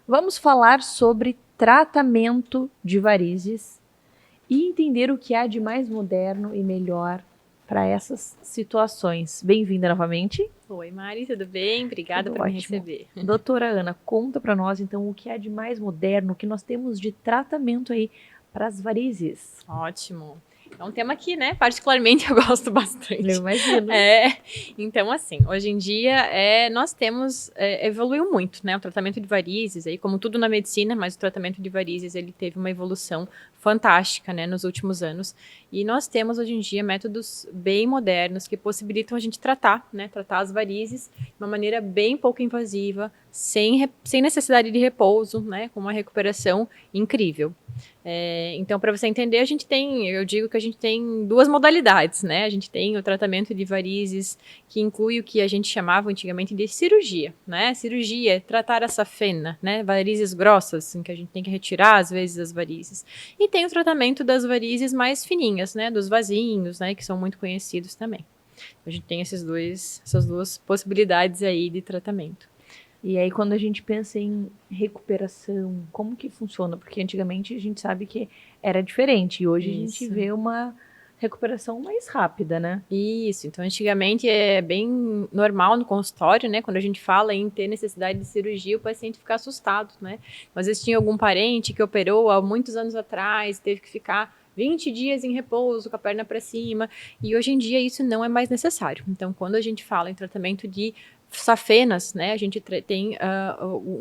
Vamos falar sobre tratamento de varizes e entender o que há de mais moderno e melhor para essas situações. Bem-vinda novamente. Oi, Mari, tudo bem? Obrigada Tudo por me ótimo. receber. Doutora Ana, conta para nós então o que há de mais moderno, o que nós temos de tratamento aí para as varizes. Ótimo. É um tema que, né, particularmente eu gosto Eu bastante. imagino. Então, assim, hoje em dia nós temos, evoluiu muito, né, o tratamento de varizes, aí, como tudo na medicina, mas o tratamento de varizes, ele teve uma evolução fantástica, né, nos últimos anos, e nós temos hoje em dia métodos bem modernos que possibilitam a gente tratar, né, tratar as varizes de uma maneira bem pouco invasiva, sem necessidade de repouso, né, com uma recuperação incrível. Então, para você entender, eu digo que a gente tem duas modalidades, né? A gente tem o tratamento de varizes, que inclui o que a gente chamava antigamente de cirurgia, né? Cirurgia é tratar a safena, né? Varizes grossas, em que a gente tem que retirar, às vezes, as varizes. E tem o tratamento das varizes mais fininhas, né? Dos vasinhos, né? Que são muito conhecidos também. A gente tem essas duas possibilidades aí de tratamento. E aí, quando a gente pensa em recuperação, como que funciona? Porque antigamente a gente sabe que era diferente e hoje a gente Isso. vê uma recuperação mais rápida, né? Isso, então antigamente é bem normal no consultório, né? Quando a gente fala em ter necessidade de cirurgia, o paciente fica assustado, né? Às vezes tinha algum parente que operou há muitos anos atrás, teve que ficar 20 dias em repouso, com a perna para cima, e hoje em dia isso não é mais necessário. Então, quando a gente fala em tratamento de safenas, né, a gente tem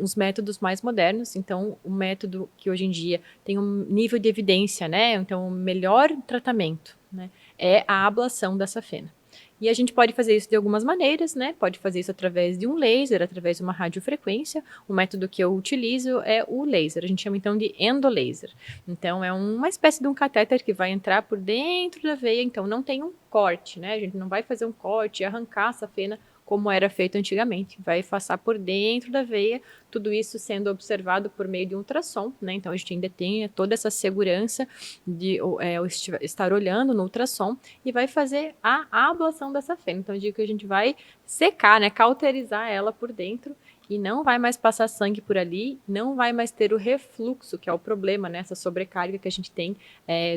uns métodos mais modernos, então o método que hoje em dia tem um nível de evidência, né, então o melhor tratamento, né, é a ablação da safena. E a gente pode fazer isso de algumas maneiras, né? Pode fazer isso através de um laser, através de uma radiofrequência. O método que eu utilizo é o laser. A gente chama então de endolaser. Então é uma espécie de um catéter que vai entrar por dentro da veia. Então não tem um corte, né? A gente não vai fazer um corte e arrancar a safena como era feito antigamente. Vai passar por dentro da veia, tudo isso sendo observado por meio de um ultrassom, né? Então a gente ainda tem toda essa segurança de estar olhando no ultrassom e vai fazer a ablação dessa fenda. Então eu digo que a gente vai secar, né? Cauterizar ela por dentro e não vai mais passar sangue por ali, não vai mais ter o refluxo, que é o problema, né? Essa sobrecarga que a gente tem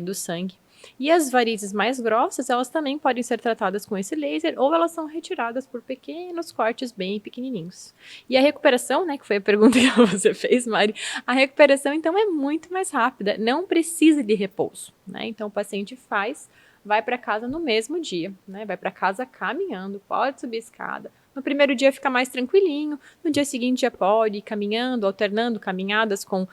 do sangue. E as varizes mais grossas, elas também podem ser tratadas com esse laser ou elas são retiradas por pequenos cortes bem pequenininhos. E a recuperação, né, que foi a pergunta que você fez, Mari, a recuperação então é muito mais rápida, não precisa de repouso, né? Então o paciente vai para casa no mesmo dia, né? Vai para casa caminhando, pode subir escada. No primeiro dia fica mais tranquilinho, no dia seguinte já pode ir caminhando, alternando caminhadas com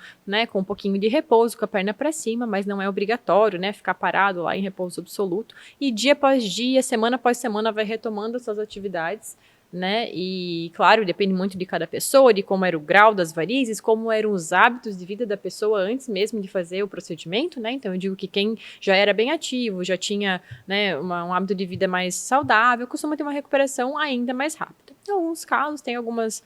um pouquinho de repouso, com a perna para cima, mas não é obrigatório, né, ficar parado lá em repouso absoluto. E dia após dia, semana após semana, vai retomando suas atividades, né? E claro, depende muito de cada pessoa, de como era o grau das varizes, como eram os hábitos de vida da pessoa antes mesmo de fazer o procedimento, né? Então eu digo que quem já era bem ativo, já tinha, né, um hábito de vida mais saudável, costuma ter uma recuperação ainda mais rápida. Em alguns casos tem algumas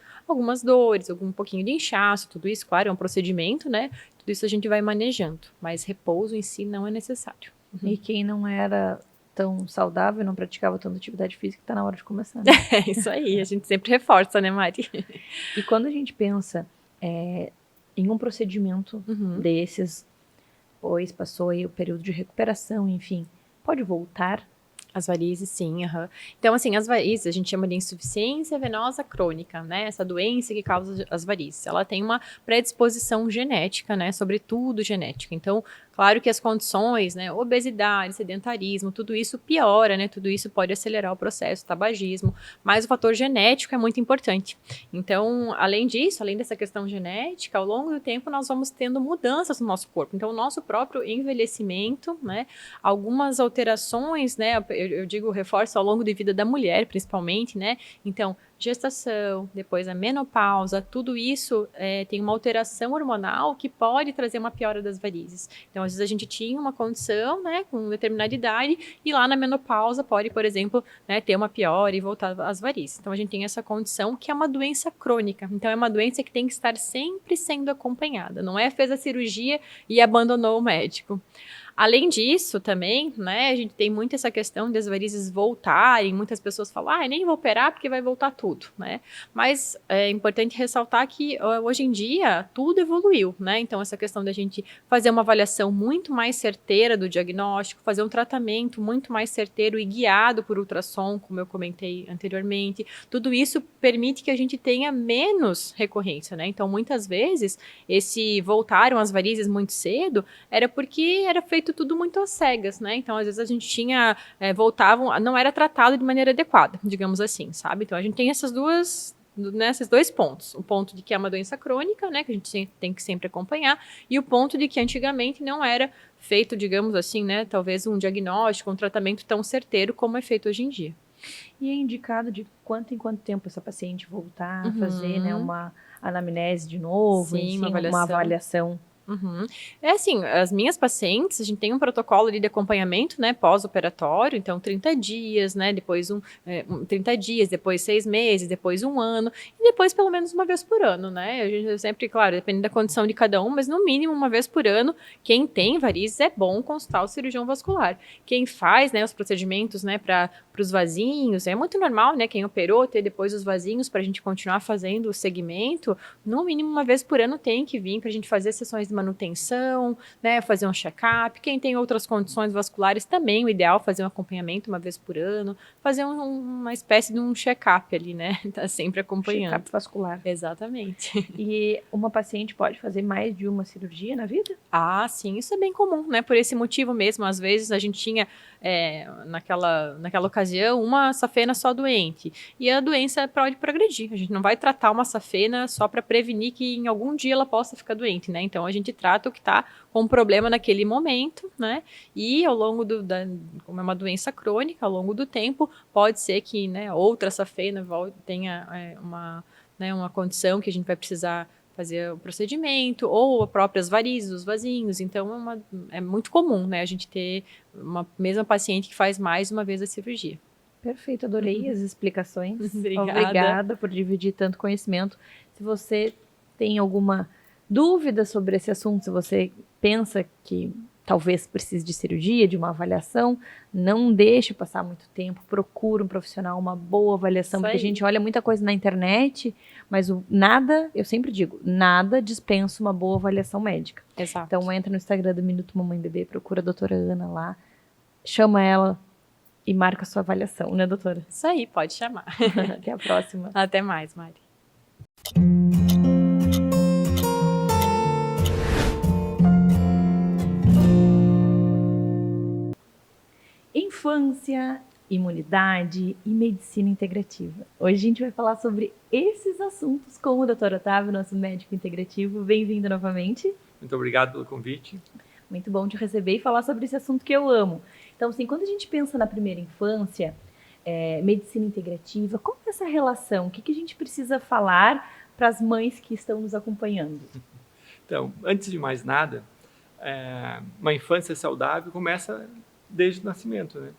dores, algum pouquinho de inchaço, tudo isso, claro, é um procedimento, né? Tudo isso a gente vai manejando, mas repouso em si não é necessário. E quem não era tão saudável, não praticava tanta atividade física, tá na hora de começar, né? É isso aí, a gente sempre reforça, né, Mari? E quando a gente pensa em um procedimento desses, pois passou aí o período de recuperação, enfim, pode voltar? As varizes, sim. Então, assim, as varizes a gente chama de insuficiência venosa crônica, né? Essa doença que causa as varizes. Ela tem uma predisposição genética, né? Sobretudo genética. Então, claro que as condições, né? Obesidade, sedentarismo, tudo isso piora, né? Tudo isso pode acelerar o processo, tabagismo. Mas o fator genético é muito importante. Então, além disso, além dessa questão genética, ao longo do tempo nós vamos tendo mudanças no nosso corpo. Então, o nosso próprio envelhecimento, né? Algumas alterações, né? Eu digo reforço ao longo de vida da mulher, principalmente, né? Então, gestação, depois a menopausa, tudo isso tem uma alteração hormonal que pode trazer uma piora das varizes. Então, às vezes a gente tinha uma condição, né, com determinada idade, e lá na menopausa pode, por exemplo, né, ter uma piora e voltar às varizes. Então, a gente tem essa condição que é uma doença crônica. Então, é uma doença que tem que estar sempre sendo acompanhada. Não é fez a cirurgia e abandonou o médico. Além disso, também, né, a gente tem muito essa questão das varizes voltarem, muitas pessoas falam, nem vou operar porque vai voltar tudo, né? Mas é importante ressaltar que hoje em dia tudo evoluiu, né? Então, essa questão da gente fazer uma avaliação muito mais certeira do diagnóstico, fazer um tratamento muito mais certeiro e guiado por ultrassom, como eu comentei anteriormente, tudo isso permite que a gente tenha menos recorrência, né? Então, muitas vezes, voltaram as varizes muito cedo, era porque era feito tudo muito às cegas, né? Então, às vezes a gente tinha, voltavam, não era tratado de maneira adequada, digamos assim, sabe? Então, a gente tem esses dois pontos. O ponto de que é uma doença crônica, né, que a gente tem que sempre acompanhar, e o ponto de que antigamente não era feito, digamos assim, né, talvez um diagnóstico, um tratamento tão certeiro como é feito hoje em dia. E é indicado de quanto em quanto tempo essa paciente voltar a fazer, né, uma anamnese de novo, Sim, enfim, uma avaliação. É assim, as minhas pacientes, a gente tem um protocolo ali de acompanhamento, né, pós-operatório, então 30 dias, né, depois 30 dias, depois 6 meses, depois 1 ano, e depois pelo menos uma vez por ano, né, a gente sempre, claro, depende da condição de cada um, mas no mínimo uma vez por ano, quem tem varizes é bom consultar o cirurgião vascular. Quem faz, né, os procedimentos, né, para os vasinhos, é muito normal, né, quem operou ter depois os vasinhos para a gente continuar fazendo o segmento, no mínimo uma vez por ano tem que vir para a gente fazer sessões de manutenção, né, fazer um check-up. Quem tem outras condições vasculares também, o ideal é fazer um acompanhamento uma vez por ano, fazer uma espécie de um check-up ali, né, tá sempre acompanhando. Check-up vascular. Exatamente. E uma paciente pode fazer mais de uma cirurgia na vida? Ah, sim, isso é bem comum, né, por esse motivo mesmo, às vezes a gente tinha naquela ocasião uma safena só doente, e a doença pode progredir, a gente não vai tratar uma safena só para prevenir que em algum dia ela possa ficar doente, né, então a gente trata o que está com problema naquele momento, né, e ao longo como é uma doença crônica, ao longo do tempo, pode ser que, né, outra safena tenha uma condição que a gente vai precisar fazer o procedimento, ou as próprias varizes, os vasinhos, então é muito comum, né, a gente ter uma mesma paciente que faz mais uma vez a cirurgia. Perfeito, adorei as explicações. Obrigada. Obrigada por dividir tanto conhecimento. Se você tem alguma dúvida sobre esse assunto, se você pensa que talvez precise de cirurgia, de uma avaliação, não deixe passar muito tempo, procure um profissional, uma boa avaliação, porque a gente olha muita coisa na internet, mas eu sempre digo, nada dispensa uma boa avaliação médica. Exato. Então entra no Instagram do Minuto Mamãe Bebê, procura a doutora Ana lá, chama ela e marca a sua avaliação, né, doutora? Isso aí, pode chamar. Até a próxima. Até mais, Mari. Infância, imunidade e medicina integrativa. Hoje a gente vai falar sobre esses assuntos com o Dr. Otávio, nosso médico integrativo. Bem-vindo novamente. Muito obrigado pelo convite. Muito bom te receber e falar sobre esse assunto que eu amo. Então, assim, quando a gente pensa na primeira infância, medicina integrativa, qual é essa relação? O que a gente precisa falar para as mães que estão nos acompanhando? Então, antes de mais nada, uma infância saudável começa desde o nascimento, né?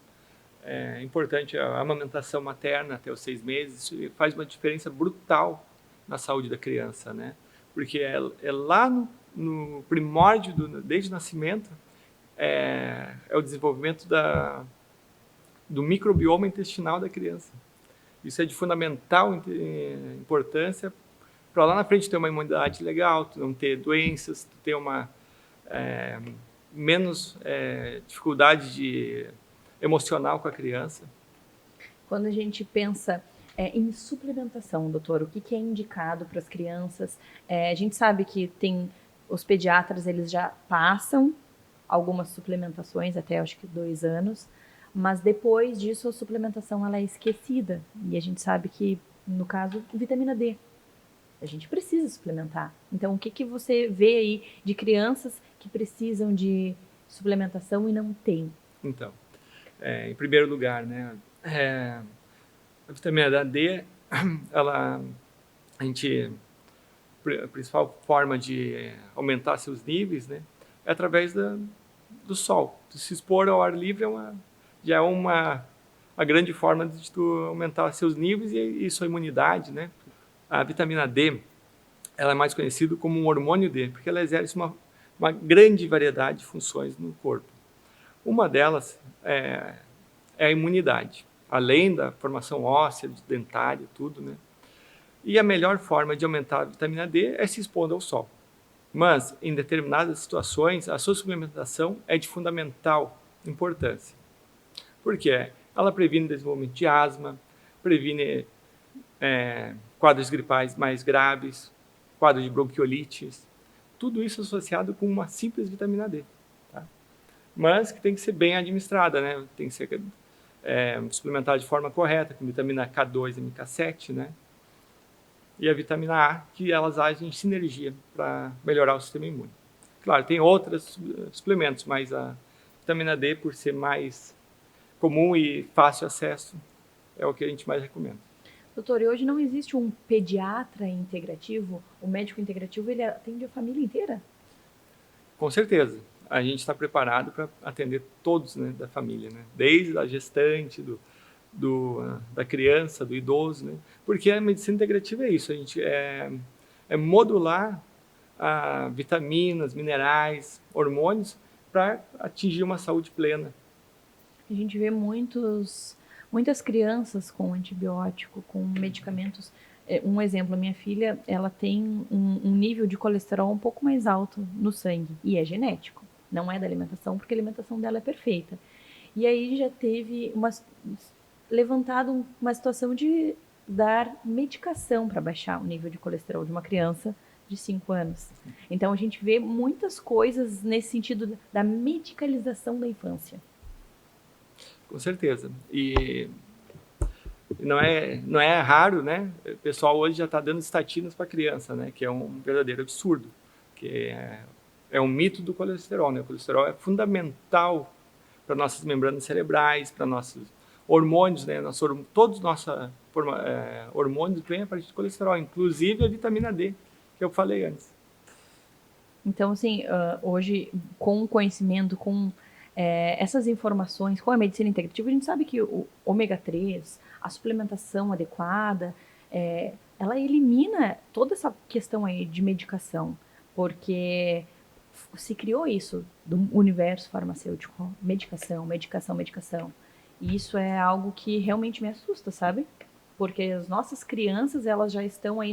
É importante a amamentação materna até os 6 meses, isso faz uma diferença brutal na saúde da criança, né? Porque é lá no primórdio, desde o nascimento, é o desenvolvimento do microbioma intestinal da criança. Isso é de fundamental importância para lá na frente ter uma imunidade legal, tu não ter doenças, tu ter menos dificuldade emocional com a criança. Quando a gente pensa em suplementação, doutor, o que é indicado para as crianças? A gente sabe que os pediatras, eles já passam algumas suplementações, até acho que 2 anos, mas depois disso a suplementação ela é esquecida. E a gente sabe que, no caso, vitamina D. A gente precisa suplementar. Então, o que você vê aí de crianças que precisam de suplementação e não tem? Então, em primeiro lugar, né, a vitamina D, a principal forma de aumentar seus níveis, né, é através do sol. Se expor ao ar livre já é uma grande forma de tu aumentar seus níveis e sua imunidade, né? A vitamina D, ela é mais conhecida como um hormônio D, porque ela exerce uma grande variedade de funções no corpo. Uma delas é a imunidade, além da formação óssea, dentária, tudo, né? E a melhor forma de aumentar a vitamina D é se expondo ao sol. Mas, em determinadas situações, a sua suplementação é de fundamental importância. Por quê? Ela previne o desenvolvimento de asma, previne quadros gripais mais graves, quadros de bronquiolites, tudo isso associado com uma simples vitamina D. Tá? Mas que tem que ser bem administrada, né? Tem que ser suplementada de forma correta, com vitamina K2 e MK7, né? E a vitamina A, que elas agem em sinergia para melhorar o sistema imune. Claro, tem outros suplementos, mas a vitamina D, por ser mais comum e fácil acesso, é o que a gente mais recomenda. Doutor, e hoje não existe um pediatra integrativo? O médico integrativo, ele atende a família inteira? Com certeza. A gente está preparado para atender todos, né, da família, né? Desde a gestante, da criança, do idoso, né? Porque a medicina integrativa é isso, a gente modular vitaminas, minerais, hormônios para atingir uma saúde plena. A gente vê muitas crianças com antibiótico, com medicamentos. Um exemplo, a minha filha, ela tem um nível de colesterol um pouco mais alto no sangue, e é genético, não é da alimentação, porque a alimentação dela é perfeita. E aí já teve levantado uma situação de dar medicação para baixar o nível de colesterol de uma criança de 5 anos. Então a gente vê muitas coisas nesse sentido da medicalização da infância. Com certeza. E não é raro, né? O pessoal hoje já está dando estatinas para criança, né? Que é um verdadeiro absurdo. Que é um mito do colesterol, né? O colesterol é fundamental para nossas membranas cerebrais, para nossos hormônios, né? Todos os nossos hormônios vêm a partir do colesterol, inclusive a vitamina D, que eu falei antes. Então, assim, hoje, com o conhecimento, com essas informações, com a medicina integrativa, a gente sabe que o ômega 3, a suplementação adequada, ela elimina toda essa questão aí de medicação, porque se criou isso do universo farmacêutico, medicação, medicação, medicação. E isso é algo que realmente me assusta, sabe? Porque as nossas crianças, elas já estão aí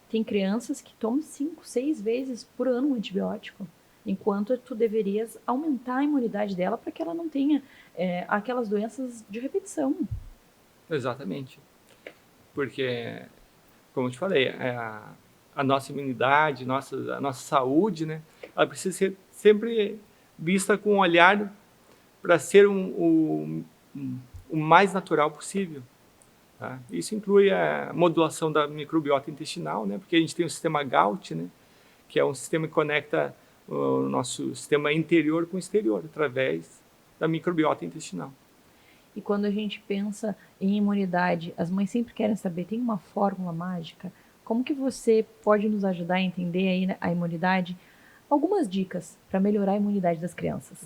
Tem crianças que tomam 5, 6 vezes por ano um antibiótico, enquanto tu deverias aumentar a imunidade dela para que ela não tenha aquelas doenças de repetição. Exatamente. Porque, como eu te falei, a nossa imunidade, a nossa saúde, né, ela precisa ser sempre vista com um olhar para ser o mais natural possível. Tá? Isso inclui a modulação da microbiota intestinal, né, porque a gente tem o sistema GAUT, né, que é um sistema que conecta o nosso sistema interior com o exterior, através da microbiota intestinal. E quando a gente pensa em imunidade, as mães sempre querem saber, tem uma fórmula mágica? Como que você pode nos ajudar a entender aí a imunidade? Algumas dicas para melhorar a imunidade das crianças.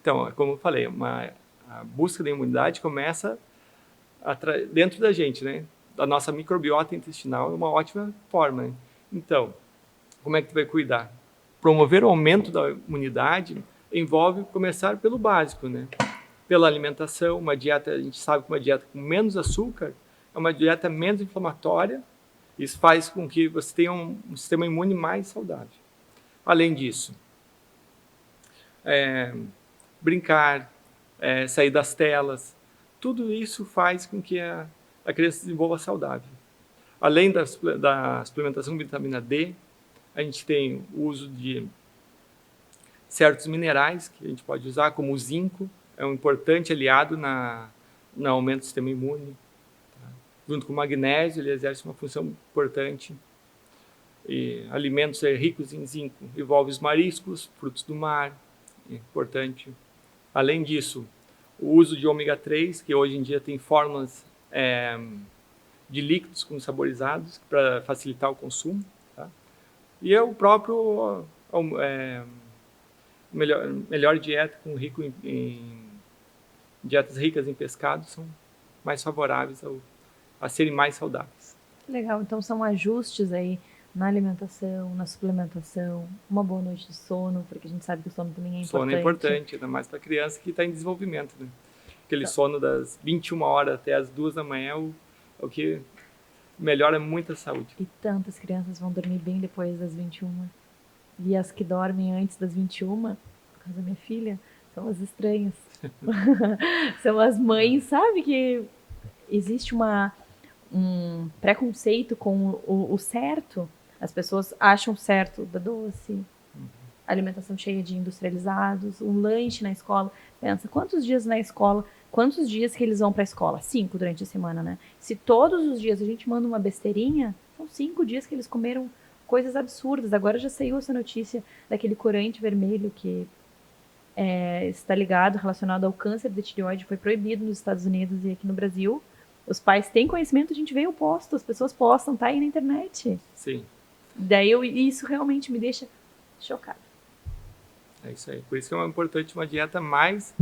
Então, como eu falei, a busca da imunidade começa dentro da gente, né? A nossa microbiota intestinal é uma ótima forma, né? Então, como é que tu vai cuidar? Promover o aumento da imunidade envolve começar pelo básico, né? Pela alimentação, uma dieta, a gente sabe que uma dieta com menos açúcar é uma dieta menos inflamatória. Isso faz com que você tenha um sistema imune mais saudável. Além disso, brincar, sair das telas, tudo isso faz com que a criança se desenvolva saudável. Além da suplementação de vitamina D, a gente tem o uso de certos minerais que a gente pode usar, como o zinco, é um importante aliado no aumento do sistema imune. Tá? Junto com o magnésio, ele exerce uma função importante. E alimentos ricos em zinco envolvem os mariscos, frutos do mar, é importante. Além disso, o uso de ômega 3, que hoje em dia tem fórmulas de líquidos com saborizados para facilitar o consumo. Tá? E é o próprio melhor dieta rico em dietas ricas em pescado são mais favoráveis a serem mais saudáveis. Legal, então são ajustes aí na alimentação, na suplementação, uma boa noite de sono, porque a gente sabe que o sono também é importante. Sono é importante, ainda mais para criança que está em desenvolvimento, né? Aquele sono das 21 horas até as 2 da manhã é o que melhora muito a saúde. E tantas crianças vão dormir bem depois das 21. E as que dormem antes das 21, no caso da minha filha, são as estranhas. São as mães, sabe? Que existe um preconceito com o certo. As pessoas acham certo da doce, alimentação cheia de industrializados, um lanche na escola. Pensa, quantos dias na escola, quantos dias que eles vão para a escola? 5 durante a semana, né? Se todos os dias a gente manda uma besteirinha, são 5 dias que eles comeram coisas absurdas. Agora já saiu essa notícia daquele corante vermelho que está ligado, relacionado ao câncer de tireoide, foi proibido nos Estados Unidos e aqui no Brasil. Os pais têm conhecimento, a gente vê o posto, as pessoas postam, tá aí na internet. Sim. Daí isso realmente me deixa chocada. É isso aí. Por isso que é importante uma dieta mais,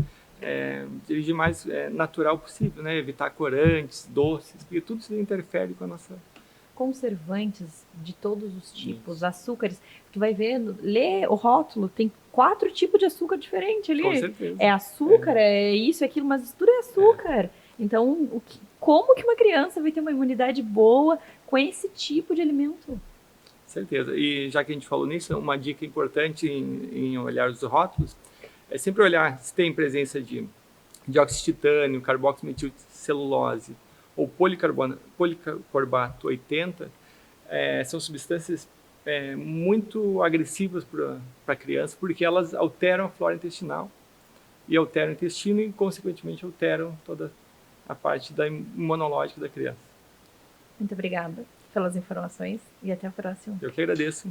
dirigir mais natural possível, né? Evitar corantes, doces, porque tudo isso interfere com a nossa... Conservantes de todos os tipos, açúcares. Tu vai ver, lê o rótulo, tem 4 tipos de açúcar diferente ali. Com certeza. É açúcar, é isso, é aquilo, mas tudo é açúcar. Então, como que uma criança vai ter uma imunidade boa com esse tipo de alimento? Certeza. E já que a gente falou nisso, uma dica importante em olhar os rótulos é sempre olhar se tem presença de dióxido de titânio, carboximetilcelulose ou policarbonato 80, são substâncias muito agressivas para a criança, porque elas alteram a flora intestinal e alteram o intestino e, consequentemente, alteram toda a parte imunológica da criança. Muito obrigada pelas informações e até a próxima. Eu que agradeço.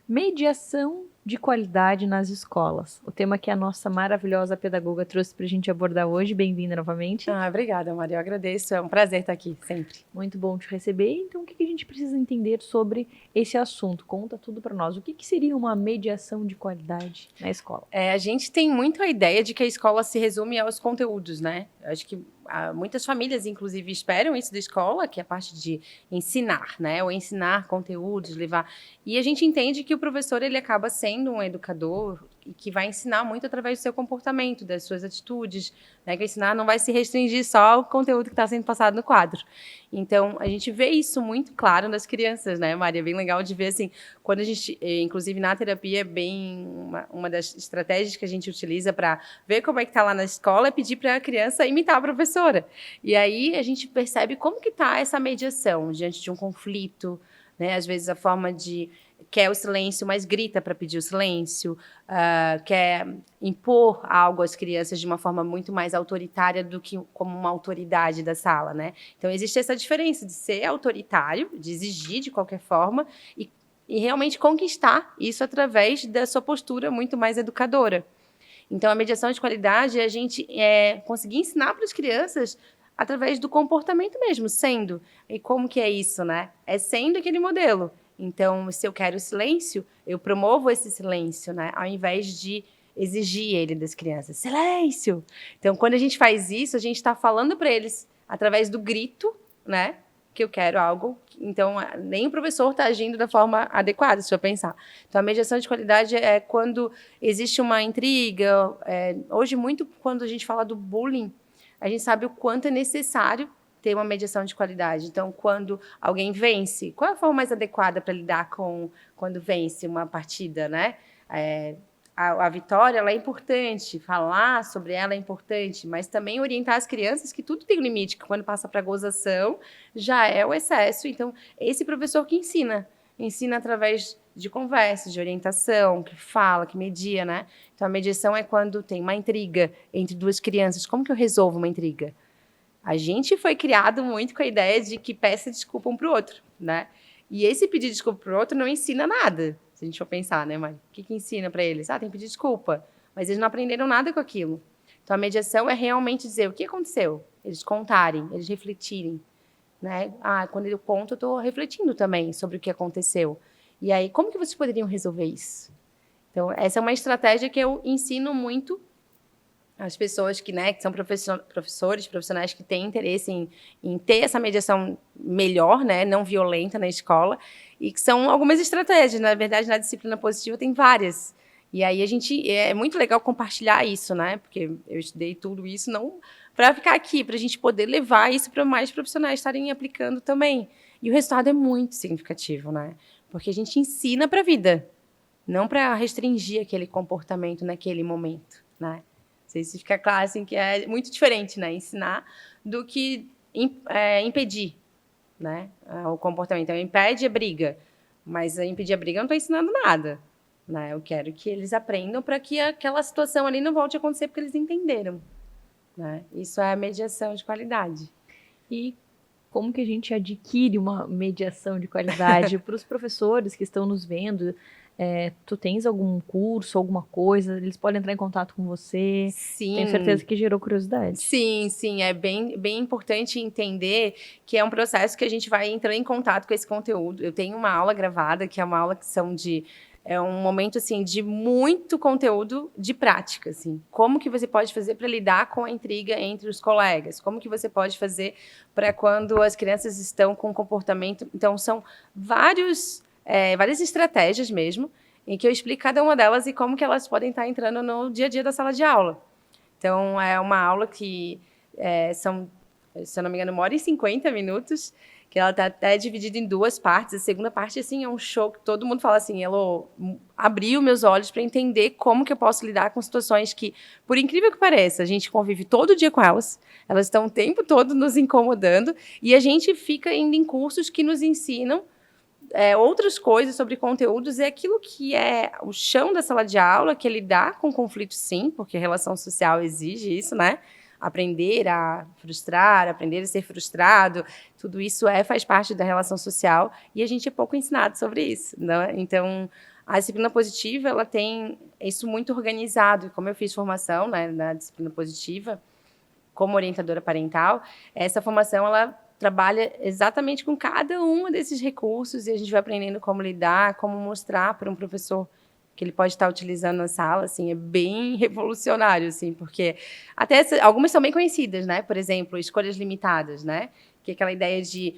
Mediação de qualidade nas escolas. O tema que a nossa maravilhosa pedagoga trouxe para a gente abordar hoje. Bem-vinda novamente. Obrigada, Maria. Eu agradeço. É um prazer estar aqui, sempre. Muito bom te receber. Então, o que a gente precisa entender sobre esse assunto? Conta tudo para nós. O que seria uma mediação de qualidade na escola? A gente tem muito a ideia de que a escola se resume aos conteúdos, né? Acho que muitas famílias, inclusive, esperam isso da escola, que é a parte de ensinar, né? Ou ensinar conteúdos, levar... E a gente entende que o professor, ele acaba sendo um educador e que vai ensinar muito através do seu comportamento, das suas atitudes, né? Que ensinar não vai se restringir só ao conteúdo que está sendo passado no quadro. Então, a gente vê isso muito claro nas crianças, né, Maria? É bem legal de ver, assim, quando a gente, inclusive na terapia, é bem uma das estratégias que a gente utiliza para ver como é que está lá na escola, é pedir para a criança imitar a professora. E aí a gente percebe como que está essa mediação diante de um conflito, né? Às vezes a forma de... quer o silêncio, mas grita para pedir o silêncio, quer impor algo às crianças de uma forma muito mais autoritária do que como uma autoridade da sala, né? Então, existe essa diferença de ser autoritário, de exigir de qualquer forma e realmente conquistar isso através da sua postura muito mais educadora. Então, a mediação de qualidade é a gente conseguir ensinar para as crianças através do comportamento mesmo, sendo. E como que é isso, né? É sendo aquele modelo. Então, se eu quero silêncio, eu promovo esse silêncio, né? Ao invés de exigir ele das crianças. Silêncio! Então, quando a gente faz isso, a gente está falando para eles, através do grito, né? Que eu quero algo. Então, nem o professor está agindo da forma adequada, se eu pensar. Então, a mediação de qualidade é quando existe uma intriga. Hoje, muito quando a gente fala do bullying, a gente sabe o quanto é necessário ter uma mediação de qualidade. Então, quando alguém vence, qual é a forma mais adequada para lidar com quando vence uma partida, né? A vitória, ela é importante, falar sobre ela é importante, mas também orientar as crianças que tudo tem um limite, que quando passa para a gozação, já é o excesso. Então, esse professor que ensina através de conversas, de orientação, que fala, que media, né? Então, a mediação é quando tem uma intriga entre duas crianças. Como que eu resolvo uma intriga? A gente foi criado muito com a ideia de que peça desculpa um para o outro, né? E esse pedir desculpa para o outro não ensina nada, se a gente for pensar, né, Mari? O que ensina para eles? Tem que pedir desculpa. Mas eles não aprenderam nada com aquilo. Então, a mediação é realmente dizer o que aconteceu. Eles contarem, eles refletirem, né? Quando eu conto, eu estou refletindo também sobre o que aconteceu. E aí, como que vocês poderiam resolver isso? Então, essa é uma estratégia que eu ensino muito as pessoas que, né, que são professores, profissionais que têm interesse em ter essa mediação melhor, né, não violenta na escola, e que são algumas estratégias. Na verdade, na disciplina positiva tem várias. E aí é muito legal compartilhar isso, né, porque eu estudei tudo isso não para ficar aqui, para a gente poder levar isso para mais profissionais estarem aplicando também. E o resultado é muito significativo, né, porque a gente ensina para a vida, não para restringir aquele comportamento naquele momento, né. Não sei se fica claro, assim, que é muito diferente, né, ensinar do que impedir, né, o comportamento. Então, impede a briga, mas impedir a briga eu não estou ensinando nada, né, eu quero que eles aprendam para que aquela situação ali não volte a acontecer porque eles entenderam, né, isso é a mediação de qualidade. E como que a gente adquire uma mediação de qualidade para os professores que estão nos vendo? Tu tens algum curso, alguma coisa? Eles podem entrar em contato com você? Sim. Tenho certeza que gerou curiosidade. Sim, é bem importante entender que é um processo que a gente vai entrando em contato com esse conteúdo. Eu tenho uma aula gravada, que é uma aula é um momento, assim, de muito conteúdo de prática, assim. Como que você pode fazer para lidar com a intriga entre os colegas? Como que você pode fazer para quando as crianças estão com comportamento... Então, são várias estratégias mesmo, em que eu explico cada uma delas e como que elas podem estar entrando no dia a dia da sala de aula. Então, é uma aula que são, se eu não me engano, 1h50, que ela está até dividida em 2 partes. A segunda parte, assim, é um show que todo mundo fala assim, ela abriu meus olhos para entender como que eu posso lidar com situações que, por incrível que pareça, a gente convive todo dia com elas estão o tempo todo nos incomodando, e a gente fica indo em cursos que nos ensinam outras coisas sobre conteúdos, é aquilo que é o chão da sala de aula, que é lidar com conflitos, sim, porque a relação social exige isso, né? Aprender a frustrar, aprender a ser frustrado, tudo isso faz parte da relação social, e a gente é pouco ensinado sobre isso, né? Então, a disciplina positiva, ela tem isso muito organizado, e como eu fiz formação, né, na disciplina positiva, como orientadora parental, essa formação, ela trabalha exatamente com cada um desses recursos, e a gente vai aprendendo como lidar, como mostrar para um professor que ele pode estar utilizando na sala, assim, é bem revolucionário, assim, porque até algumas são bem conhecidas, né? Por exemplo, escolhas limitadas, né? Que é aquela ideia de,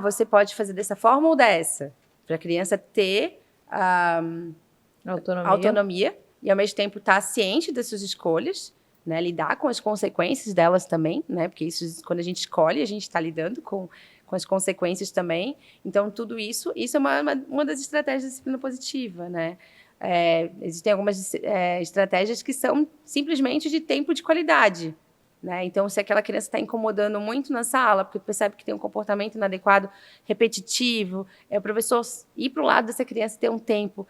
você pode fazer dessa forma ou dessa, para a criança ter autonomia e, ao mesmo tempo, estar ciente das suas escolhas, né, lidar com as consequências delas também, né, porque isso, quando a gente escolhe, a gente está lidando com as consequências também. Então, tudo isso é uma das estratégias da disciplina positiva, né? Existem algumas estratégias que são simplesmente de tempo de qualidade, né? Então, se aquela criança está incomodando muito na sala, porque percebe que tem um comportamento inadequado, repetitivo, o professor ir para o lado dessa criança, ter um tempo,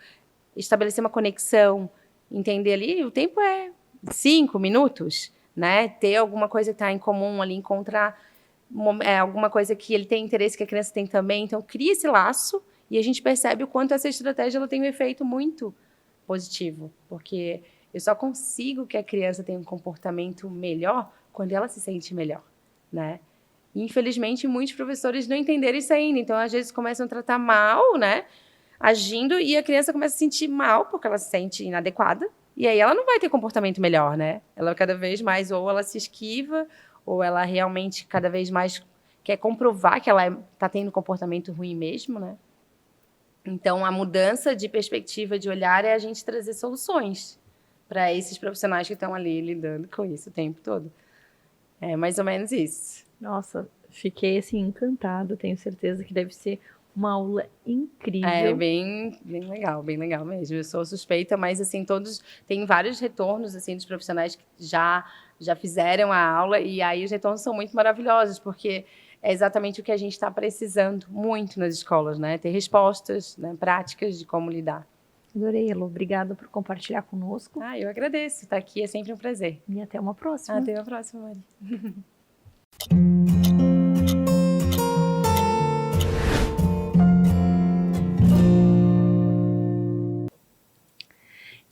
estabelecer uma conexão, entender ali, o tempo é 5 minutos, né? Ter alguma coisa que está em comum ali, encontrar alguma coisa que ele tem interesse, que a criança tem também. Então, cria esse laço e a gente percebe o quanto essa estratégia ela tem um efeito muito positivo, porque eu só consigo que a criança tenha um comportamento melhor quando ela se sente melhor, né? E, infelizmente, muitos professores não entenderam isso ainda. Então, às vezes, começam a tratar mal, né? Agindo, e a criança começa a se sentir mal porque ela se sente inadequada. E aí ela não vai ter comportamento melhor, né? Ela cada vez mais, ou ela se esquiva, ou ela realmente cada vez mais quer comprovar que ela está tendo um comportamento ruim mesmo, né? Então, a mudança de perspectiva, de olhar, é a gente trazer soluções para esses profissionais que estão ali lidando com isso o tempo todo. É mais ou menos isso. Nossa, fiquei, assim, encantada. Tenho certeza que deve ser uma aula incrível. É bem legal mesmo. Eu sou suspeita, mas assim, tem vários retornos assim dos profissionais que já fizeram a aula, e aí os retornos são muito maravilhosos, porque é exatamente o que a gente está precisando muito nas escolas, né? Ter respostas, né, práticas de como lidar. Adorei, Elo. Obrigada por compartilhar conosco. Eu agradeço. Estar aqui é sempre um prazer. E até uma próxima. Até a próxima, Mari.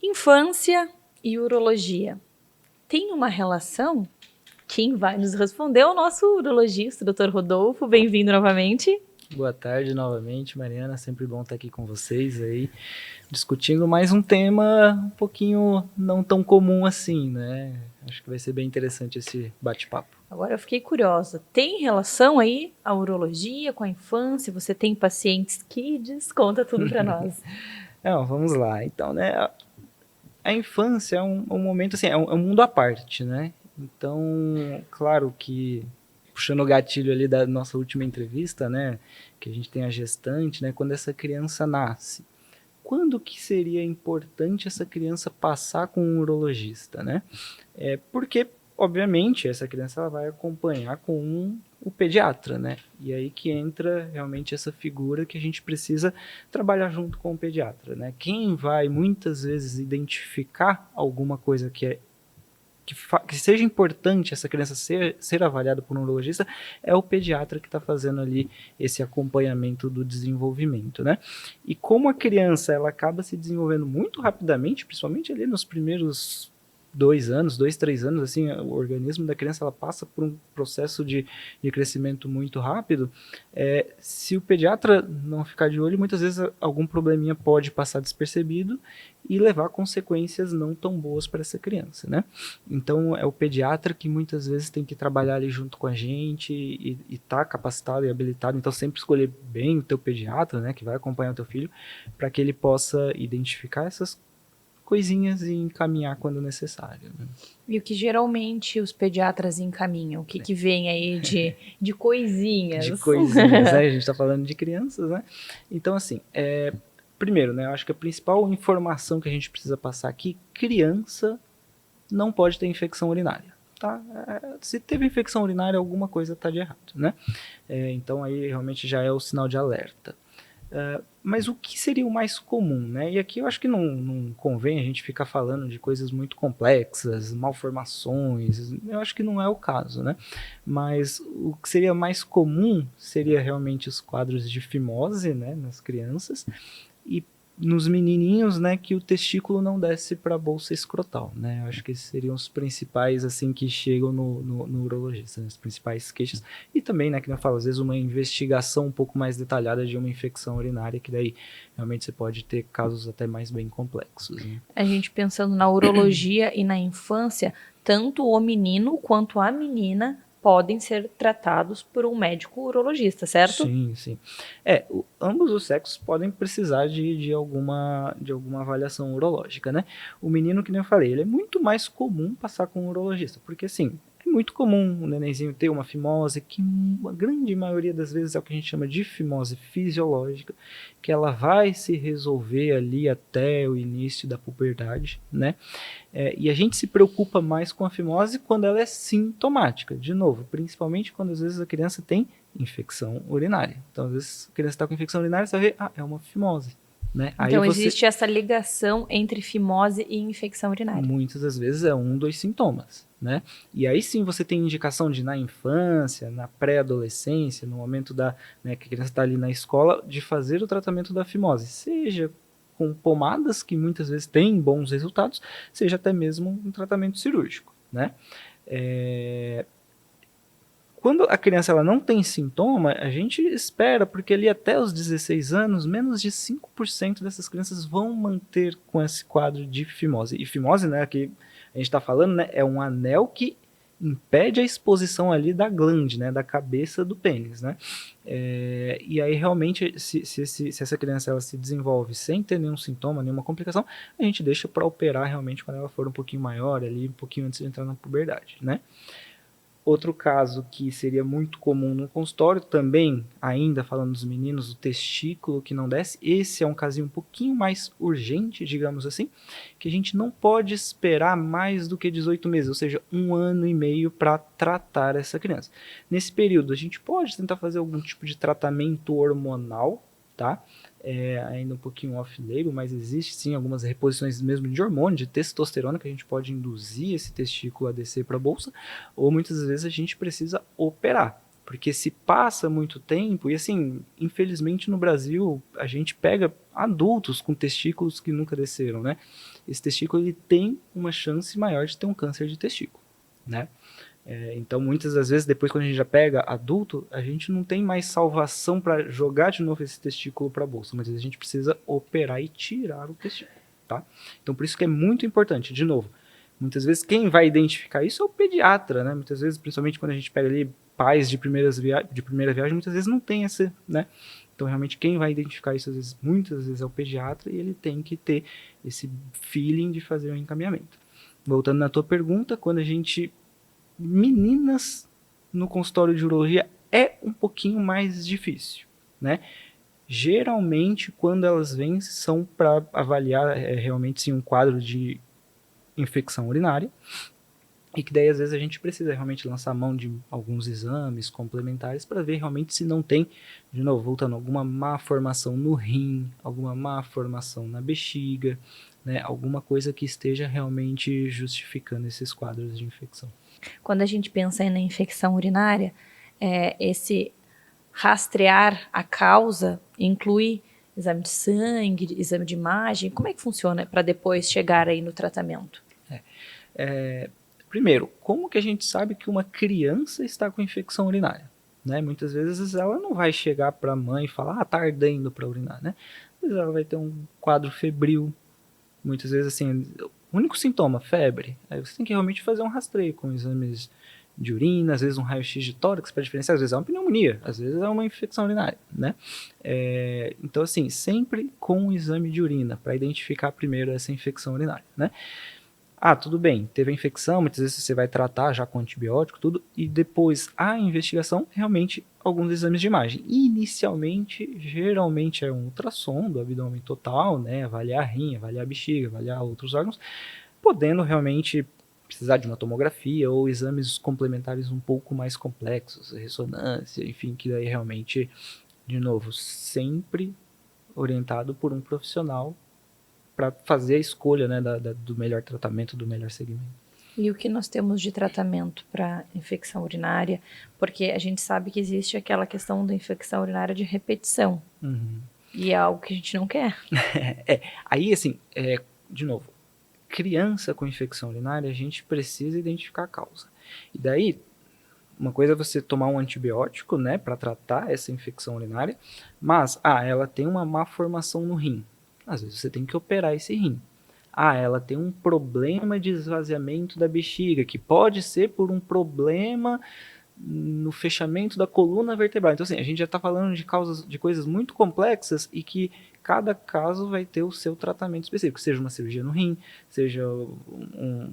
Infância e urologia. Tem uma relação? Quem vai nos responder é o nosso urologista, Dr. Rodolfo. Bem-vindo novamente. Boa tarde novamente, Mariana. Sempre bom estar aqui com vocês aí, discutindo mais um tema um pouquinho não tão comum assim, né? Acho que vai ser bem interessante esse bate-papo. Agora eu fiquei curiosa. Tem relação aí a urologia com a infância? Você tem pacientes kids? Conta tudo para nós. Não, vamos lá. Então, né? A infância é um momento assim, é um mundo à parte, né? Então, claro que puxando o gatilho ali da nossa última entrevista, né, que a gente tem a gestante, né, quando essa criança nasce, quando que seria importante essa criança passar com um urologista, né? Porque, obviamente, essa criança ela vai acompanhar com o pediatra, né? E aí que entra realmente essa figura que a gente precisa trabalhar junto com o pediatra, né? Quem vai muitas vezes identificar alguma coisa que seja importante essa criança ser avaliada por um urologista é o pediatra que está fazendo ali esse acompanhamento do desenvolvimento, né? E como a criança ela acaba se desenvolvendo muito rapidamente, principalmente ali nos primeiros 2 anos, 2, 3 anos, assim, o organismo da criança ela passa por um processo de crescimento muito rápido, se o pediatra não ficar de olho, muitas vezes algum probleminha pode passar despercebido e levar consequências não tão boas para essa criança, né? Então, é o pediatra que muitas vezes tem que trabalhar ali junto com a gente e tá capacitado e habilitado, então sempre escolher bem o teu pediatra, né, que vai acompanhar o teu filho, para que ele possa identificar essas coisinhas e encaminhar quando necessário, né? E o que geralmente os pediatras encaminham? O que vem aí de coisinhas? De coisinhas, né? A gente está falando de crianças, né? Então, assim, primeiro, né? Eu acho que a principal informação que a gente precisa passar aqui, criança não pode ter infecção urinária, tá? Se teve infecção urinária, alguma coisa está de errado, né? Então, aí realmente já é o sinal de alerta. Mas o que seria o mais comum, né? E aqui eu acho que não convém a gente ficar falando de coisas muito complexas, malformações, eu acho que não é o caso, né? Mas o que seria mais comum seria realmente os quadros de fimose, né, nas crianças, e nos menininhos, né, que o testículo não desce para a bolsa escrotal, né? Eu acho que esses seriam os principais, assim, que chegam no urologista, né, as principais queixas. E também, né, que eu falo, às vezes uma investigação um pouco mais detalhada de uma infecção urinária, que daí realmente você pode ter casos até mais bem complexos, né? A gente pensando na urologia e na infância, tanto o menino quanto a menina podem ser tratados por um médico urologista, certo? Sim, sim. Ambos os sexos podem precisar de alguma avaliação urológica, né? O menino, que nem eu falei, ele é muito mais comum passar com um urologista, porque assim, é muito comum o nenenzinho ter uma fimose, que a grande maioria das vezes é o que a gente chama de fimose fisiológica, que ela vai se resolver ali até o início da puberdade, né? E a gente se preocupa mais com a fimose quando ela é sintomática, de novo, principalmente quando às vezes a criança tem infecção urinária. Então, às vezes a criança está com infecção urinária, você vai ver, é uma fimose, né? Então, aí existe essa ligação entre fimose e infecção urinária. Muitas das vezes é um dos sintomas, né? E aí sim você tem indicação de, na infância, na pré-adolescência, no momento né, que a criança está ali na escola, de fazer o tratamento da fimose, seja com pomadas, que muitas vezes têm bons resultados, seja até mesmo um tratamento cirúrgico, né? Quando a criança ela não tem sintoma, a gente espera, porque ali até os 16 anos, menos de 5% dessas crianças vão manter com esse quadro de fimose. E fimose, né, que a gente está falando, né, é um anel que impede a exposição ali da glande, né, da cabeça do pênis, né? E aí realmente, se essa criança ela se desenvolve sem ter nenhum sintoma, nenhuma complicação, a gente deixa para operar realmente quando ela for um pouquinho maior, ali um pouquinho antes de entrar na puberdade, né? Outro caso que seria muito comum no consultório, também, ainda falando dos meninos, o testículo que não desce, esse é um casinho um pouquinho mais urgente, digamos assim, que a gente não pode esperar mais do que 18 meses, ou seja, 1 ano e meio para tratar essa criança. Nesse período, a gente pode tentar fazer algum tipo de tratamento hormonal, tá? Ainda um pouquinho off-label, mas existe sim algumas reposições mesmo de hormônio, de testosterona, que a gente pode induzir esse testículo a descer para a bolsa, ou muitas vezes a gente precisa operar, porque se passa muito tempo, e assim, infelizmente no Brasil, a gente pega adultos com testículos que nunca desceram, né? Esse testículo ele tem uma chance maior de ter um câncer de testículo, né? Então, muitas das vezes, depois quando a gente já pega adulto, a gente não tem mais salvação para jogar de novo esse testículo para a bolsa, mas a gente precisa operar e tirar o testículo, tá? Então, por isso que é muito importante, de novo, muitas vezes quem vai identificar isso é o pediatra, né? Muitas vezes, principalmente quando a gente pega ali pais de primeira viagem, muitas vezes não tem esse, né? Então, realmente, quem vai identificar isso, muitas vezes, é o pediatra e ele tem que ter esse feeling de fazer o encaminhamento. Voltando na tua pergunta, quando a gente... Meninas no consultório de urologia é um pouquinho mais difícil, né? Geralmente, quando elas vêm, são para avaliar realmente sim, um quadro de infecção urinária, e que daí às vezes a gente precisa realmente lançar mão de alguns exames complementares para ver realmente se não tem, de novo, voltando, alguma má formação no rim, alguma má formação na bexiga, né, alguma coisa que esteja realmente justificando esses quadros de infecção. Quando a gente pensa na infecção urinária, esse rastrear a causa inclui exame de sangue, exame de imagem, como é que funciona para depois chegar aí no tratamento? Primeiro, como que a gente sabe que uma criança está com infecção urinária? Né? Muitas vezes ela não vai chegar para a mãe e falar, tá ardendo para urinar, né? Às vezes ela vai ter um quadro febril, muitas vezes assim, o único sintoma, febre, aí você tem que realmente fazer um rastreio com exames de urina, às vezes um raio-x de tórax para diferenciar, às vezes é uma pneumonia, às vezes é uma infecção urinária, né? Então assim, sempre com um exame de urina, para identificar primeiro essa infecção urinária, né? Tudo bem, teve a infecção, muitas vezes você vai tratar já com antibiótico, tudo, e depois a investigação, realmente, alguns exames de imagem. Inicialmente, geralmente é um ultrassom do abdômen total, né, avaliar rim, avaliar bexiga, avaliar outros órgãos, podendo realmente precisar de uma tomografia ou exames complementares um pouco mais complexos, ressonância, enfim, que daí realmente, de novo, sempre orientado por um profissional para fazer a escolha, né, do melhor tratamento, do melhor segmento. E o que nós temos de tratamento para infecção urinária? Porque a gente sabe que existe aquela questão da infecção urinária de repetição. Uhum. E é algo que a gente não quer. Aí, assim, de novo, criança com infecção urinária, a gente precisa identificar a causa. E daí, uma coisa é você tomar um antibiótico, né, para tratar essa infecção urinária, mas, ela tem uma má formação no rim. Às vezes você tem que operar esse rim. Ela tem um problema de esvaziamento da bexiga, que pode ser por um problema no fechamento da coluna vertebral. Então, assim, a gente já está falando de coisas muito complexas e que cada caso vai ter o seu tratamento específico, seja uma cirurgia no rim, seja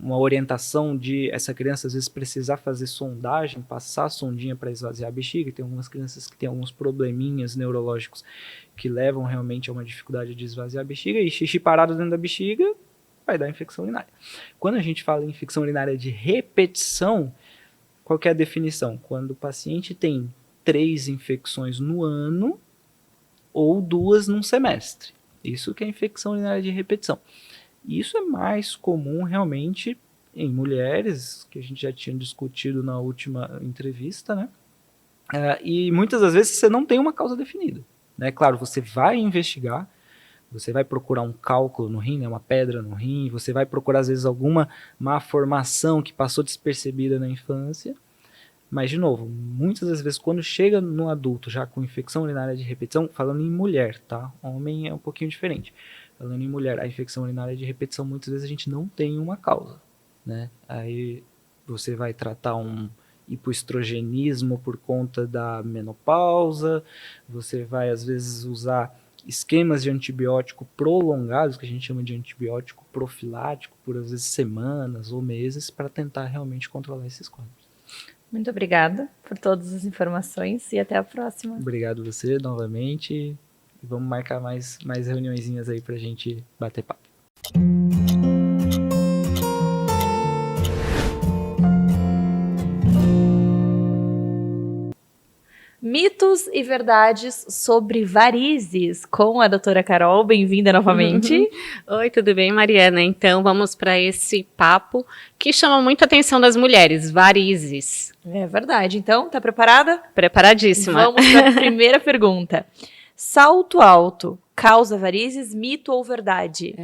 uma orientação de essa criança às vezes precisar fazer sondagem, passar a sondinha para esvaziar a bexiga. Tem algumas crianças que têm alguns probleminhas neurológicos que levam realmente a uma dificuldade de esvaziar a bexiga, e xixi parado dentro da bexiga vai dar infecção urinária. Quando a gente fala em infecção urinária de repetição, qual que é a definição? Quando o paciente tem 3 infecções no ano ou 2 num semestre. Isso que é infecção urinária de repetição. Isso é mais comum realmente em mulheres, que a gente já tinha discutido na última entrevista, né? E muitas das vezes você não tem uma causa definida, né? Claro, você vai investigar, você vai procurar um cálculo no rim, né, uma pedra no rim, você vai procurar às vezes alguma má formação que passou despercebida na infância, mas de novo, muitas das vezes quando chega no adulto já com infecção urinária de repetição, falando em mulher, tá? Homem é um pouquinho diferente. Falando em mulher, a infecção urinária de repetição muitas vezes a gente não tem uma causa, né? Aí você vai tratar um hipoestrogenismo por conta da menopausa, você vai às vezes usar esquemas de antibiótico prolongados, que a gente chama de antibiótico profilático, por às vezes semanas ou meses, para tentar realmente controlar esses quadros. Muito obrigada por todas as informações e até a próxima. Obrigado você novamente e vamos marcar mais reuniõezinhas aí pra gente bater papo. Mitos e verdades sobre varizes com a doutora Carol. Bem-vinda novamente. Oi, tudo bem, Mariana? Então, vamos para esse papo que chama muito a atenção das mulheres, varizes. É verdade. Então, tá preparada? Preparadíssima. Vamos para a primeira pergunta. Salto alto causa varizes, mito ou verdade?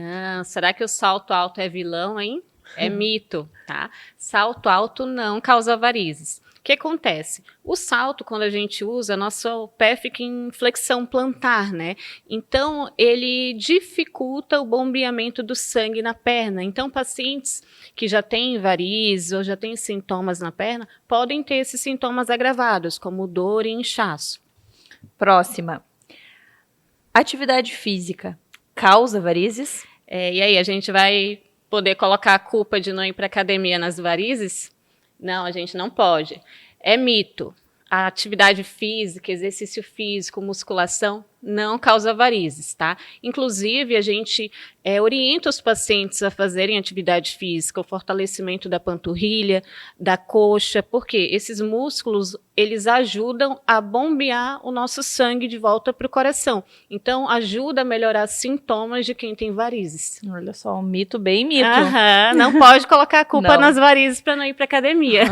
Será que o salto alto é vilão, hein? É mito. tá? Salto alto não causa varizes. O que acontece? O salto, quando a gente usa, nosso pé fica em flexão plantar, né? Então, ele dificulta o bombeamento do sangue na perna. Então, pacientes que já têm varizes ou já têm sintomas na perna, podem ter esses sintomas agravados, como dor e inchaço. Próxima. Atividade física causa varizes? E aí, a gente vai poder colocar a culpa de não ir para academia nas varizes? Não, a gente não pode. É mito. A atividade física, exercício físico, musculação, não causa varizes, tá? Inclusive, a gente orienta os pacientes a fazerem atividade física, o fortalecimento da panturrilha, da coxa, porque esses músculos, eles ajudam a bombear o nosso sangue de volta para o coração. Então, ajuda a melhorar sintomas de quem tem varizes. Olha só, um mito bem mito. Aham, não pode colocar a culpa Não. nas varizes para não ir para academia.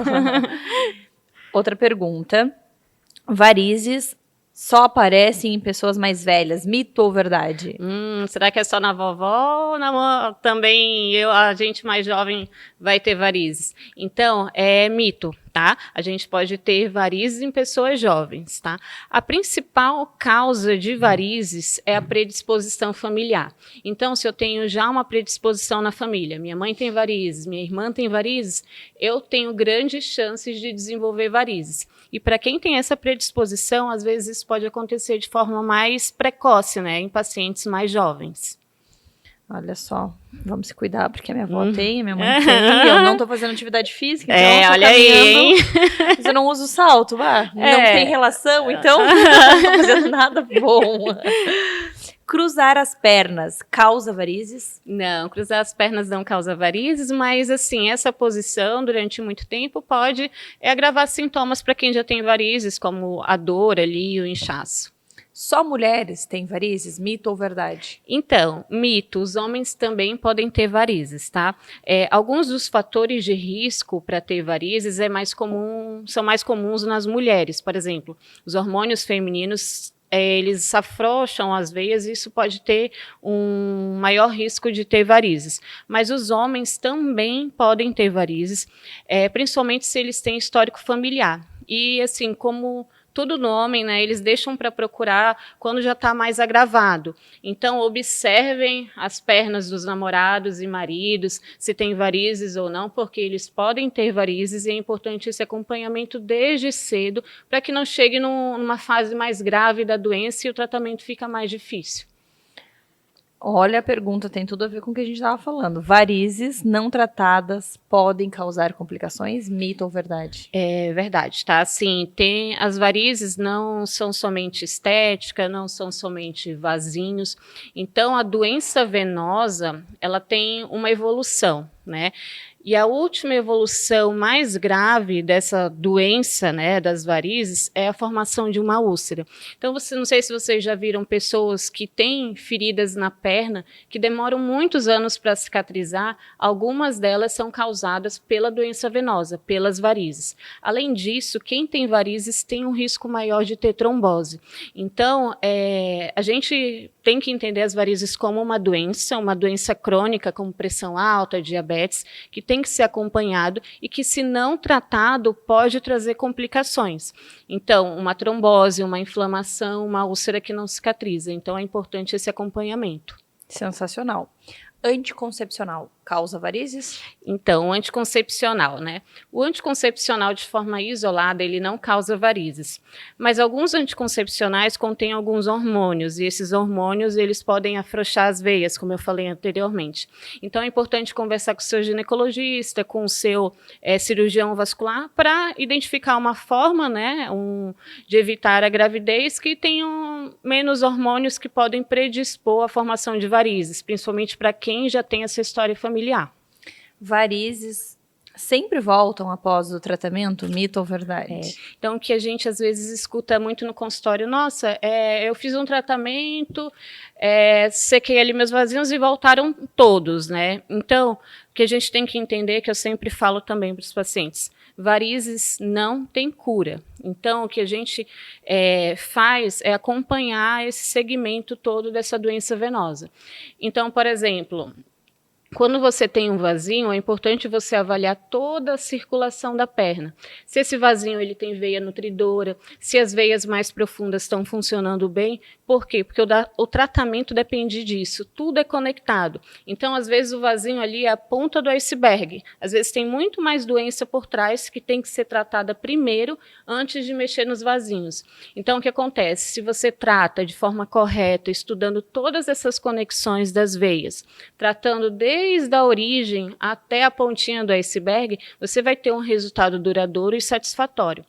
Outra pergunta. Varizes só aparecem em pessoas mais velhas, mito ou verdade? Será que é só na vovó ou também a gente mais jovem vai ter varizes? Então, é mito, tá? A gente pode ter varizes em pessoas jovens, tá? A principal causa de varizes é a predisposição familiar. Então, se eu tenho já uma predisposição na família, minha mãe tem varizes, minha irmã tem varizes, eu tenho grandes chances de desenvolver varizes. E para quem tem essa predisposição, às vezes isso pode acontecer de forma mais precoce, né, em pacientes mais jovens. Olha só, vamos se cuidar, porque a minha avó tem, a minha mãe tem, eu não tô fazendo atividade física, então eu tô olha aí, hein? caminhando, mas eu não uso salto, não tem relação, então não tô fazendo nada bom. Cruzar as pernas causa varizes? Não, cruzar as pernas não causa varizes, mas assim, essa posição durante muito tempo pode agravar sintomas para quem já tem varizes, como a dor ali, o inchaço. Só mulheres têm varizes? Mito ou verdade? Então, mito, os homens também podem ter varizes, tá? Alguns dos fatores de risco para ter varizes são mais comuns nas mulheres, por exemplo, os hormônios femininos eles afrouxam as veias e isso pode ter um maior risco de ter varizes. Mas os homens também podem ter varizes, principalmente se eles têm histórico familiar. E assim, como tudo no homem, né, eles deixam para procurar quando já está mais agravado. Então, observem as pernas dos namorados e maridos, se tem varizes ou não, porque eles podem ter varizes e é importante esse acompanhamento desde cedo para que não chegue numa fase mais grave da doença e o tratamento fica mais difícil. Olha, a pergunta tem tudo a ver com o que a gente estava falando. Varizes não tratadas podem causar complicações? Mito ou verdade? É verdade, tá? Assim, as varizes não são somente estética, não são somente vasinhos. Então, a doença venosa, ela tem uma evolução, né? E a última evolução mais grave dessa doença, né, das varizes, é a formação de uma úlcera. Então, não sei se vocês já viram pessoas que têm feridas na perna que demoram muitos anos para cicatrizar. Algumas delas são causadas pela doença venosa, pelas varizes. Além disso, quem tem varizes tem um risco maior de ter trombose. Então, a gente tem que entender as varizes como uma doença crônica, como pressão alta, diabetes, que tem que ser acompanhado e que, se não tratado, pode trazer complicações. Então, uma trombose, uma inflamação, uma úlcera que não cicatriza. Então, é importante esse acompanhamento. Sensacional. Anticoncepcional causa varizes? Então, o anticoncepcional, né? O anticoncepcional, de forma isolada, ele não causa varizes. Mas alguns anticoncepcionais contêm alguns hormônios, e esses hormônios, eles podem afrouxar as veias, como eu falei anteriormente. Então, é importante conversar com o seu ginecologista, com o seu cirurgião vascular, para identificar uma forma, né, de evitar a gravidez que tenham menos hormônios que podem predispor à formação de varizes, principalmente para quem já tem essa história familiar. Varizes sempre voltam após o tratamento? Mito ou verdade? Então, o que a gente às vezes escuta muito no consultório, nossa, eu fiz um tratamento, sequei ali meus vasinhos e voltaram todos, né? Então, o que a gente tem que entender, que eu sempre falo também para os pacientes, varizes não tem cura. Então, o que a gente faz é acompanhar esse segmento todo dessa doença venosa. Então, por exemplo, Quando você tem um vasinho, é importante você avaliar toda a circulação da perna. Se esse vasinho ele tem veia nutridora, se as veias mais profundas estão funcionando bem. Por quê? Porque o tratamento depende disso. Tudo é conectado. Então, às vezes, o vasinho ali é a ponta do iceberg. Às vezes, tem muito mais doença por trás que tem que ser tratada primeiro, antes de mexer nos vasinhos. Então, o que acontece? Se você trata de forma correta, estudando todas essas conexões das veias, tratando desde a origem até a pontinha do iceberg, você vai ter um resultado duradouro e satisfatório.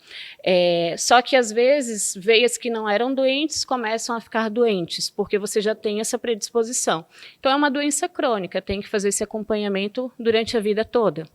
Só que, às vezes, veias que não eram doentes começam a ficar doentes, porque você já tem essa predisposição. Então, é uma doença crônica, tem que fazer esse acompanhamento durante a vida toda.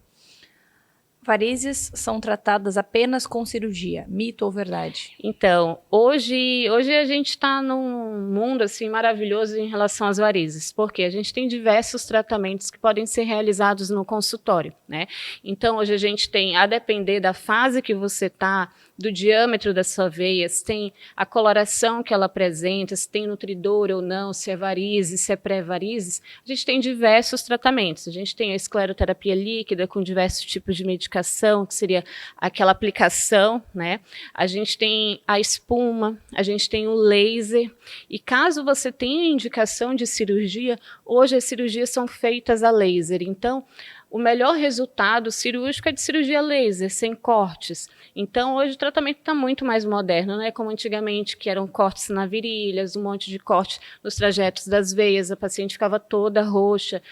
Varizes são tratadas apenas com cirurgia, mito ou verdade? Então, hoje a gente está num mundo assim maravilhoso em relação às varizes, porque a gente tem diversos tratamentos que podem ser realizados no consultório, né? Então, hoje a gente tem, a depender da fase que você está, do diâmetro da sua veia, se tem a coloração que ela apresenta, se tem nutridor ou não, se é varizes, se é pré-varizes, a gente tem diversos tratamentos. A gente tem a escleroterapia líquida com diversos tipos de medicação, que seria aquela aplicação, né? A gente tem a espuma, a gente tem o laser, e caso você tenha indicação de cirurgia, hoje as cirurgias são feitas a laser, então o melhor resultado cirúrgico é de cirurgia laser, sem cortes. Então, hoje o tratamento está muito mais moderno, não é como antigamente, que eram cortes na virilhas, um monte de corte nos trajetos das veias, a paciente ficava toda roxa,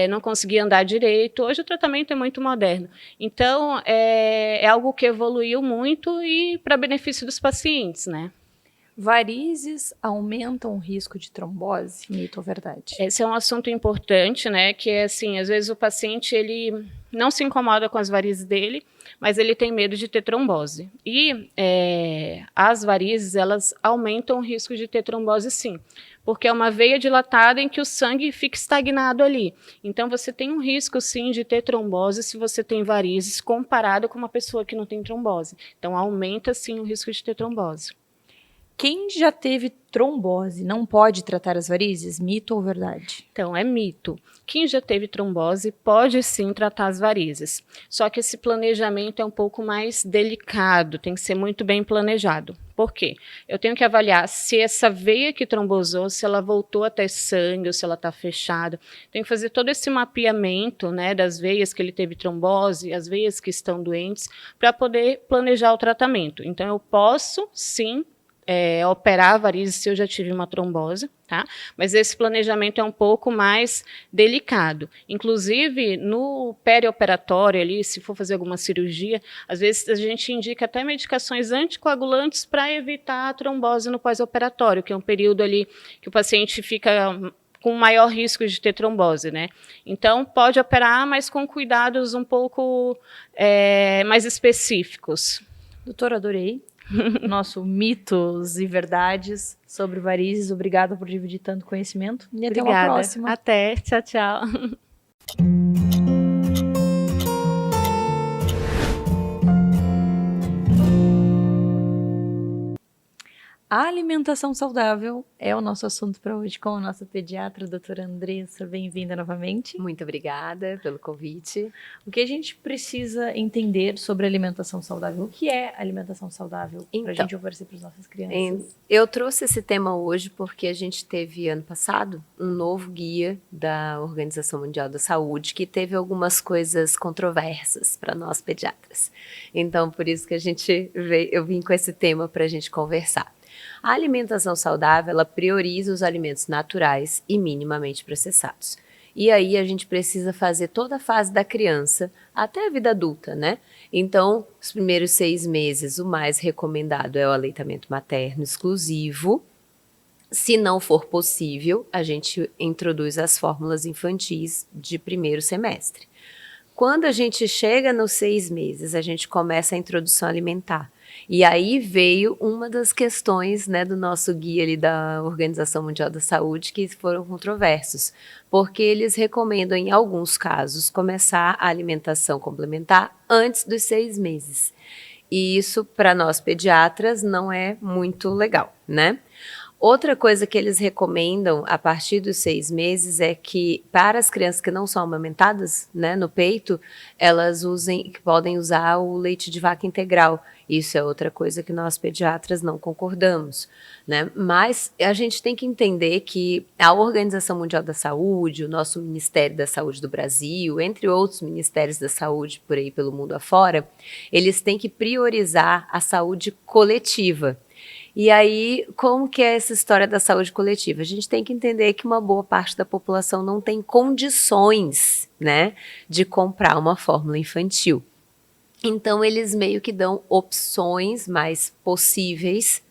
não conseguia andar direito. Hoje o tratamento é muito moderno. Então, é algo que evoluiu muito e para benefício dos pacientes, né? Varizes aumentam o risco de trombose, mito ou verdade? Esse é um assunto importante, né? Que é assim, às vezes o paciente ele não se incomoda com as varizes dele, mas ele tem medo de ter trombose. E as varizes, elas aumentam o risco de ter trombose, sim, porque é uma veia dilatada em que o sangue fica estagnado ali. Então, você tem um risco, sim, de ter trombose se você tem varizes comparado com uma pessoa que não tem trombose. Então, aumenta, sim, o risco de ter trombose. Quem já teve trombose não pode tratar as varizes? Mito ou verdade? Então, é mito. Quem já teve trombose pode sim tratar as varizes. Só que esse planejamento é um pouco mais delicado, tem que ser muito bem planejado. Por quê? Eu tenho que avaliar se essa veia que trombosou, se ela voltou a ter sangue ou se ela está fechada. Tenho que fazer todo esse mapeamento, né, das veias que ele teve trombose, as veias que estão doentes, para poder planejar o tratamento. Então, eu posso sim operar varizes se eu já tive uma trombose, tá? Mas esse planejamento é um pouco mais delicado. Inclusive, no perioperatório ali, se for fazer alguma cirurgia, às vezes a gente indica até medicações anticoagulantes para evitar a trombose no pós-operatório, que é um período ali que o paciente fica com maior risco de ter trombose, né? Então, pode operar, mas com cuidados um pouco mais específicos. Doutora, adorei. Nosso mitos e verdades sobre varizes. Obrigada por dividir tanto conhecimento. E até uma próxima. Até. Tchau, tchau. A alimentação saudável é o nosso assunto para hoje com a nossa pediatra, doutora Andressa. Bem-vinda novamente. Muito obrigada pelo convite. O que a gente precisa entender sobre alimentação saudável? O que é alimentação saudável para a gente oferecer para as nossas crianças? Eu trouxe esse tema hoje porque a gente teve, ano passado, um novo guia da Organização Mundial da Saúde que teve algumas coisas controversas para nós pediatras. Então, por isso que eu vim com esse tema para a gente conversar. A alimentação saudável, ela prioriza os alimentos naturais e minimamente processados. E aí a gente precisa fazer toda a fase da criança até a vida adulta, né? Então, os primeiros 6 meses, o mais recomendado é o aleitamento materno exclusivo. Se não for possível, a gente introduz as fórmulas infantis de primeiro semestre. Quando a gente chega nos 6 meses, a gente começa a introdução alimentar. E aí veio uma das questões, né, do nosso guia ali da Organização Mundial da Saúde que foram controversos, porque eles recomendam, em alguns casos, começar a alimentação complementar antes dos 6 meses. E isso, para nós pediatras, não é muito legal, né? Outra coisa que eles recomendam a partir dos 6 meses é que, para as crianças que não são amamentadas, né, no peito, elas podem usar o leite de vaca integral. Isso é outra coisa que nós pediatras não concordamos, né? Mas a gente tem que entender que a Organização Mundial da Saúde, o nosso Ministério da Saúde do Brasil, entre outros ministérios da saúde por aí pelo mundo afora, eles têm que priorizar a saúde coletiva. E aí, como que é essa história da saúde coletiva? A gente tem que entender que uma boa parte da população não tem condições, né, de comprar uma fórmula infantil. Então, eles meio que dão opções mais possíveis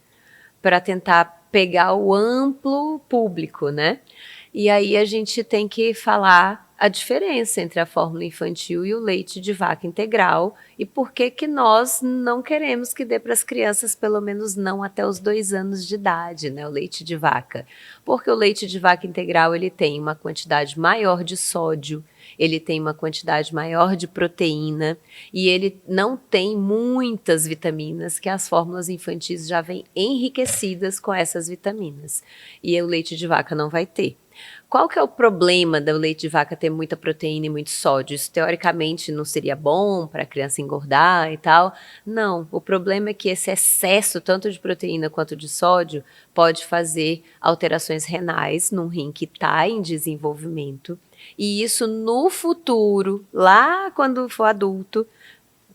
para tentar pegar o amplo público, né? E aí a gente tem que falar a diferença entre a fórmula infantil e o leite de vaca integral e por que que nós não queremos que dê para as crianças, pelo menos não até os 2 anos de idade, né, o leite de vaca. Porque o leite de vaca integral ele tem uma quantidade maior de sódio, ele tem uma quantidade maior de proteína e ele não tem muitas vitaminas que as fórmulas infantis já vêm enriquecidas com essas vitaminas. E o leite de vaca não vai ter. Qual que é o problema do leite de vaca ter muita proteína e muito sódio? Isso teoricamente não seria bom para a criança engordar e tal? Não, o problema é que esse excesso tanto de proteína quanto de sódio pode fazer alterações renais num rim que está em desenvolvimento. E isso no futuro, lá quando for adulto,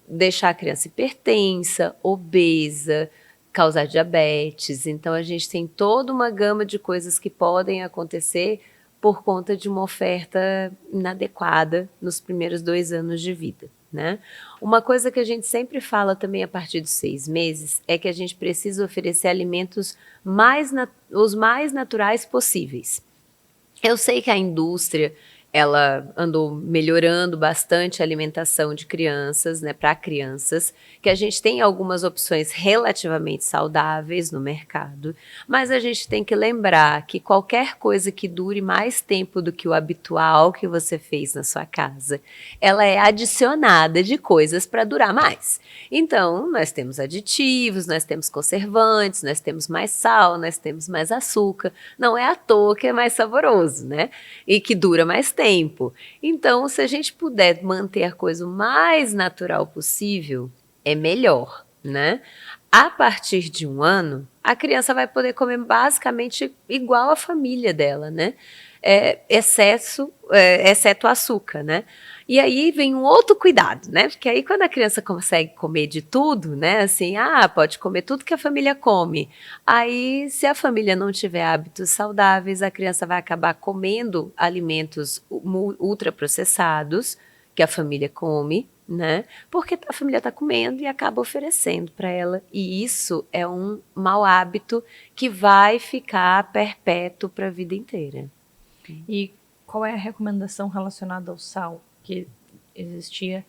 deixar a criança hipertensa, obesa, causar diabetes. Então a gente tem toda uma gama de coisas que podem acontecer por conta de uma oferta inadequada nos primeiros 2 anos de vida, né? Uma coisa que a gente sempre fala também a partir dos 6 meses é que a gente precisa oferecer alimentos os mais naturais possíveis. Eu sei que a indústria ela andou melhorando bastante a alimentação de crianças, né, para crianças, que a gente tem algumas opções relativamente saudáveis no mercado, mas a gente tem que lembrar que qualquer coisa que dure mais tempo do que o habitual que você fez na sua casa, ela é adicionada de coisas para durar mais. Então, nós temos aditivos, nós temos conservantes, nós temos mais sal, nós temos mais açúcar. Não é à toa que é mais saboroso, né? E que dura mais tempo. Então, se a gente puder manter a coisa o mais natural possível, é melhor, né? A partir de 1 ano, a criança vai poder comer basicamente igual a família dela, né? Exceto o açúcar, né? E aí vem um outro cuidado, né? Porque aí quando a criança consegue comer de tudo, né? Assim, pode comer tudo que a família come. Aí, se a família não tiver hábitos saudáveis, a criança vai acabar comendo alimentos ultraprocessados que a família come, né? Porque a família está comendo e acaba oferecendo para ela. E isso é um mau hábito que vai ficar perpétuo para a vida inteira. E qual é a recomendação relacionada ao sal? Que existia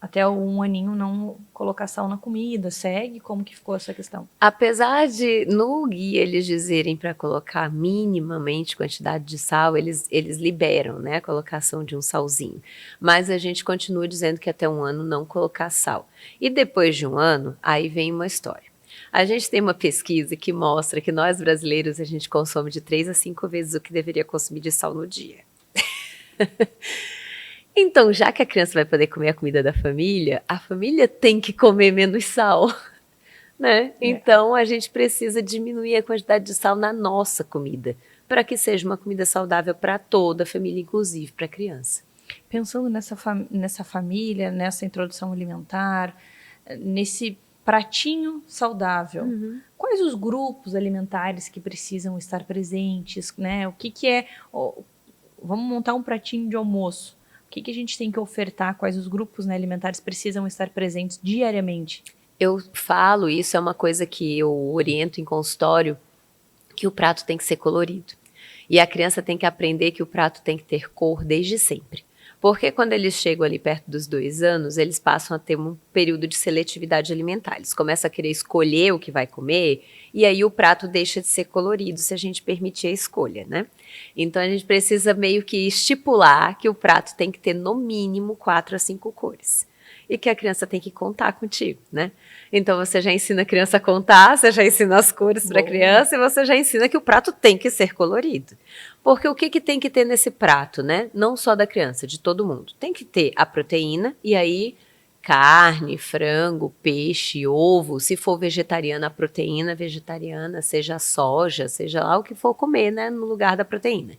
até 1 aninho não colocar sal na comida. Segue? Como que ficou essa questão? Apesar de no guia eles dizerem para colocar minimamente quantidade de sal, eles liberam, né, a colocação de um salzinho. Mas a gente continua dizendo que até 1 ano não colocar sal. E depois de 1 ano, aí vem uma história. A gente tem uma pesquisa que mostra que nós brasileiros a gente consome de 3 a 5 vezes o que deveria consumir de sal no dia. Então, já que a criança vai poder comer a comida da família, a família tem que comer menos sal, né? Então, a gente precisa diminuir a quantidade de sal na nossa comida, para que seja uma comida saudável para toda a família, inclusive para a criança. Pensando nessa família, nessa introdução alimentar, nesse pratinho saudável, quais os grupos alimentares que precisam estar presentes, né? O que é... Vamos montar um pratinho de almoço. O que a gente tem que ofertar? Quais os grupos, né, alimentares precisam estar presentes diariamente? Eu falo, isso é uma coisa que eu oriento em consultório, que o prato tem que ser colorido. E a criança tem que aprender que o prato tem que ter cor desde sempre. Porque quando eles chegam ali perto dos 2 anos, eles passam a ter um período de seletividade alimentar. Eles começam a querer escolher o que vai comer, e aí o prato deixa de ser colorido se a gente permitir a escolha, né? Então a gente precisa meio que estipular que o prato tem que ter no mínimo 4 a 5 cores. e que a criança tem que contar contigo, né? Então você já ensina a criança a contar, você já ensina as cores para a criança e você já ensina que o prato tem que ser colorido. Porque o que tem que ter nesse prato, né? Não só da criança, de todo mundo. Tem que ter a proteína e aí carne, frango, peixe, ovo. Se for vegetariana, a proteína vegetariana, seja soja, seja lá o que for comer, né? No lugar da proteína.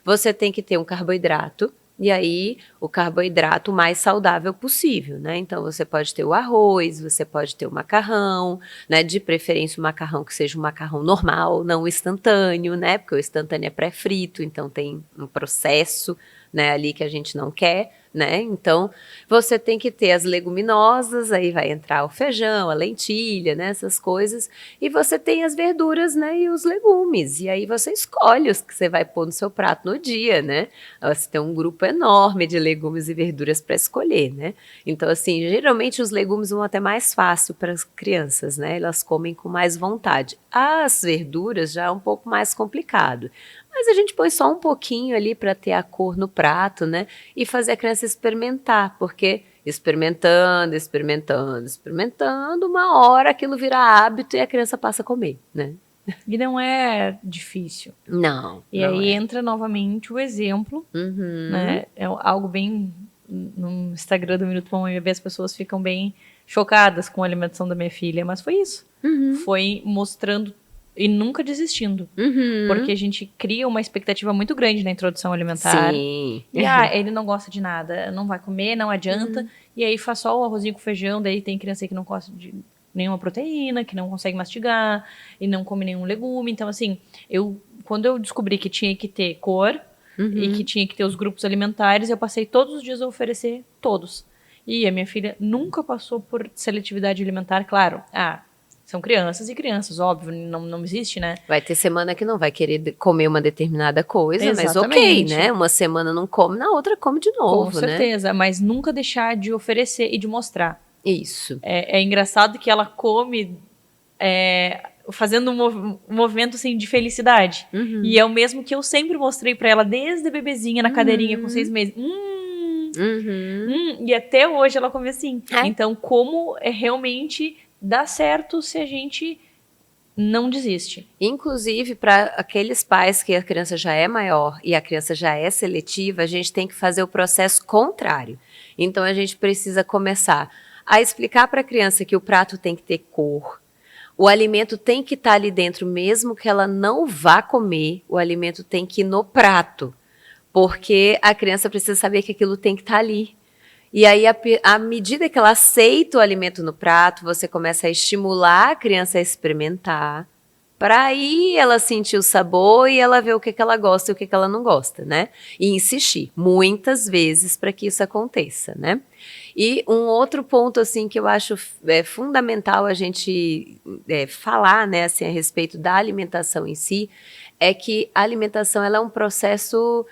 Você tem que ter um carboidrato. E aí, o carboidrato mais saudável possível, né? Então, você pode ter o arroz, você pode ter o macarrão, né? De preferência, o macarrão que seja um macarrão normal, não o instantâneo, né? Porque o instantâneo é pré-frito, então tem um processo, né, ali que a gente não quer, né? Então, você tem que ter as leguminosas, aí vai entrar o feijão, a lentilha, né? Essas coisas. E você tem as verduras, né? E os legumes. E aí você escolhe os que você vai pôr no seu prato no dia, né? Você tem um grupo enorme de legumes e verduras para escolher, né? Então, assim, geralmente os legumes vão até mais fácil para as crianças, né? Elas comem com mais vontade. As verduras já é um pouco mais complicado. Mas a gente põe só um pouquinho ali para ter a cor no prato, né? E fazer a criança experimentar, porque experimentando, uma hora aquilo vira hábito e a criança passa a comer, né? E não é difícil. Não. E aí entra novamente o exemplo, né? É algo bem... No Instagram do Minuto Mamãe e Bebê, as pessoas ficam bem chocadas com a alimentação da minha filha, mas foi isso. Foi mostrando e nunca desistindo. Porque a gente cria uma expectativa muito grande na introdução alimentar. Sim. E ele não gosta de nada, não vai comer, não adianta. E aí faz só o arrozinho com feijão, daí tem criança aí que não gosta de nenhuma proteína, que não consegue mastigar e não come nenhum legume. Então, assim, quando eu descobri que tinha que ter cor e que tinha que ter os grupos alimentares, eu passei todos os dias a oferecer todos. E a minha filha nunca passou por seletividade alimentar, claro. São crianças e crianças, óbvio, não existe, né? Vai ter semana que não vai querer comer uma determinada coisa, mas ok, Exatamente. né? Uma semana não come, na outra come de novo, Com certeza, mas nunca deixar de oferecer e de mostrar. Isso. É engraçado que ela come fazendo um movimento assim, de felicidade. E é o mesmo que eu sempre mostrei pra ela desde bebezinha na cadeirinha com 6 meses. E até hoje ela come assim. Então, como realmente dá certo se a gente não desiste. Inclusive, para aqueles pais que a criança já é maior e a criança já é seletiva, a gente tem que fazer o processo contrário. Então, a gente precisa começar a explicar para a criança que o prato tem que ter cor, o alimento tem que estar ali dentro, mesmo que ela não vá comer, o alimento tem que ir no prato, porque a criança precisa saber que aquilo tem que estar ali. E aí, à medida que ela aceita o alimento no prato, você começa a estimular a criança a experimentar, para aí ela sentir o sabor e ela ver o que ela gosta e o que ela não gosta, né? E insistir muitas vezes para que isso aconteça, né? E um outro ponto, assim, que eu acho fundamental a gente falar, né, assim, a respeito da alimentação em si, é que a alimentação ela é um processo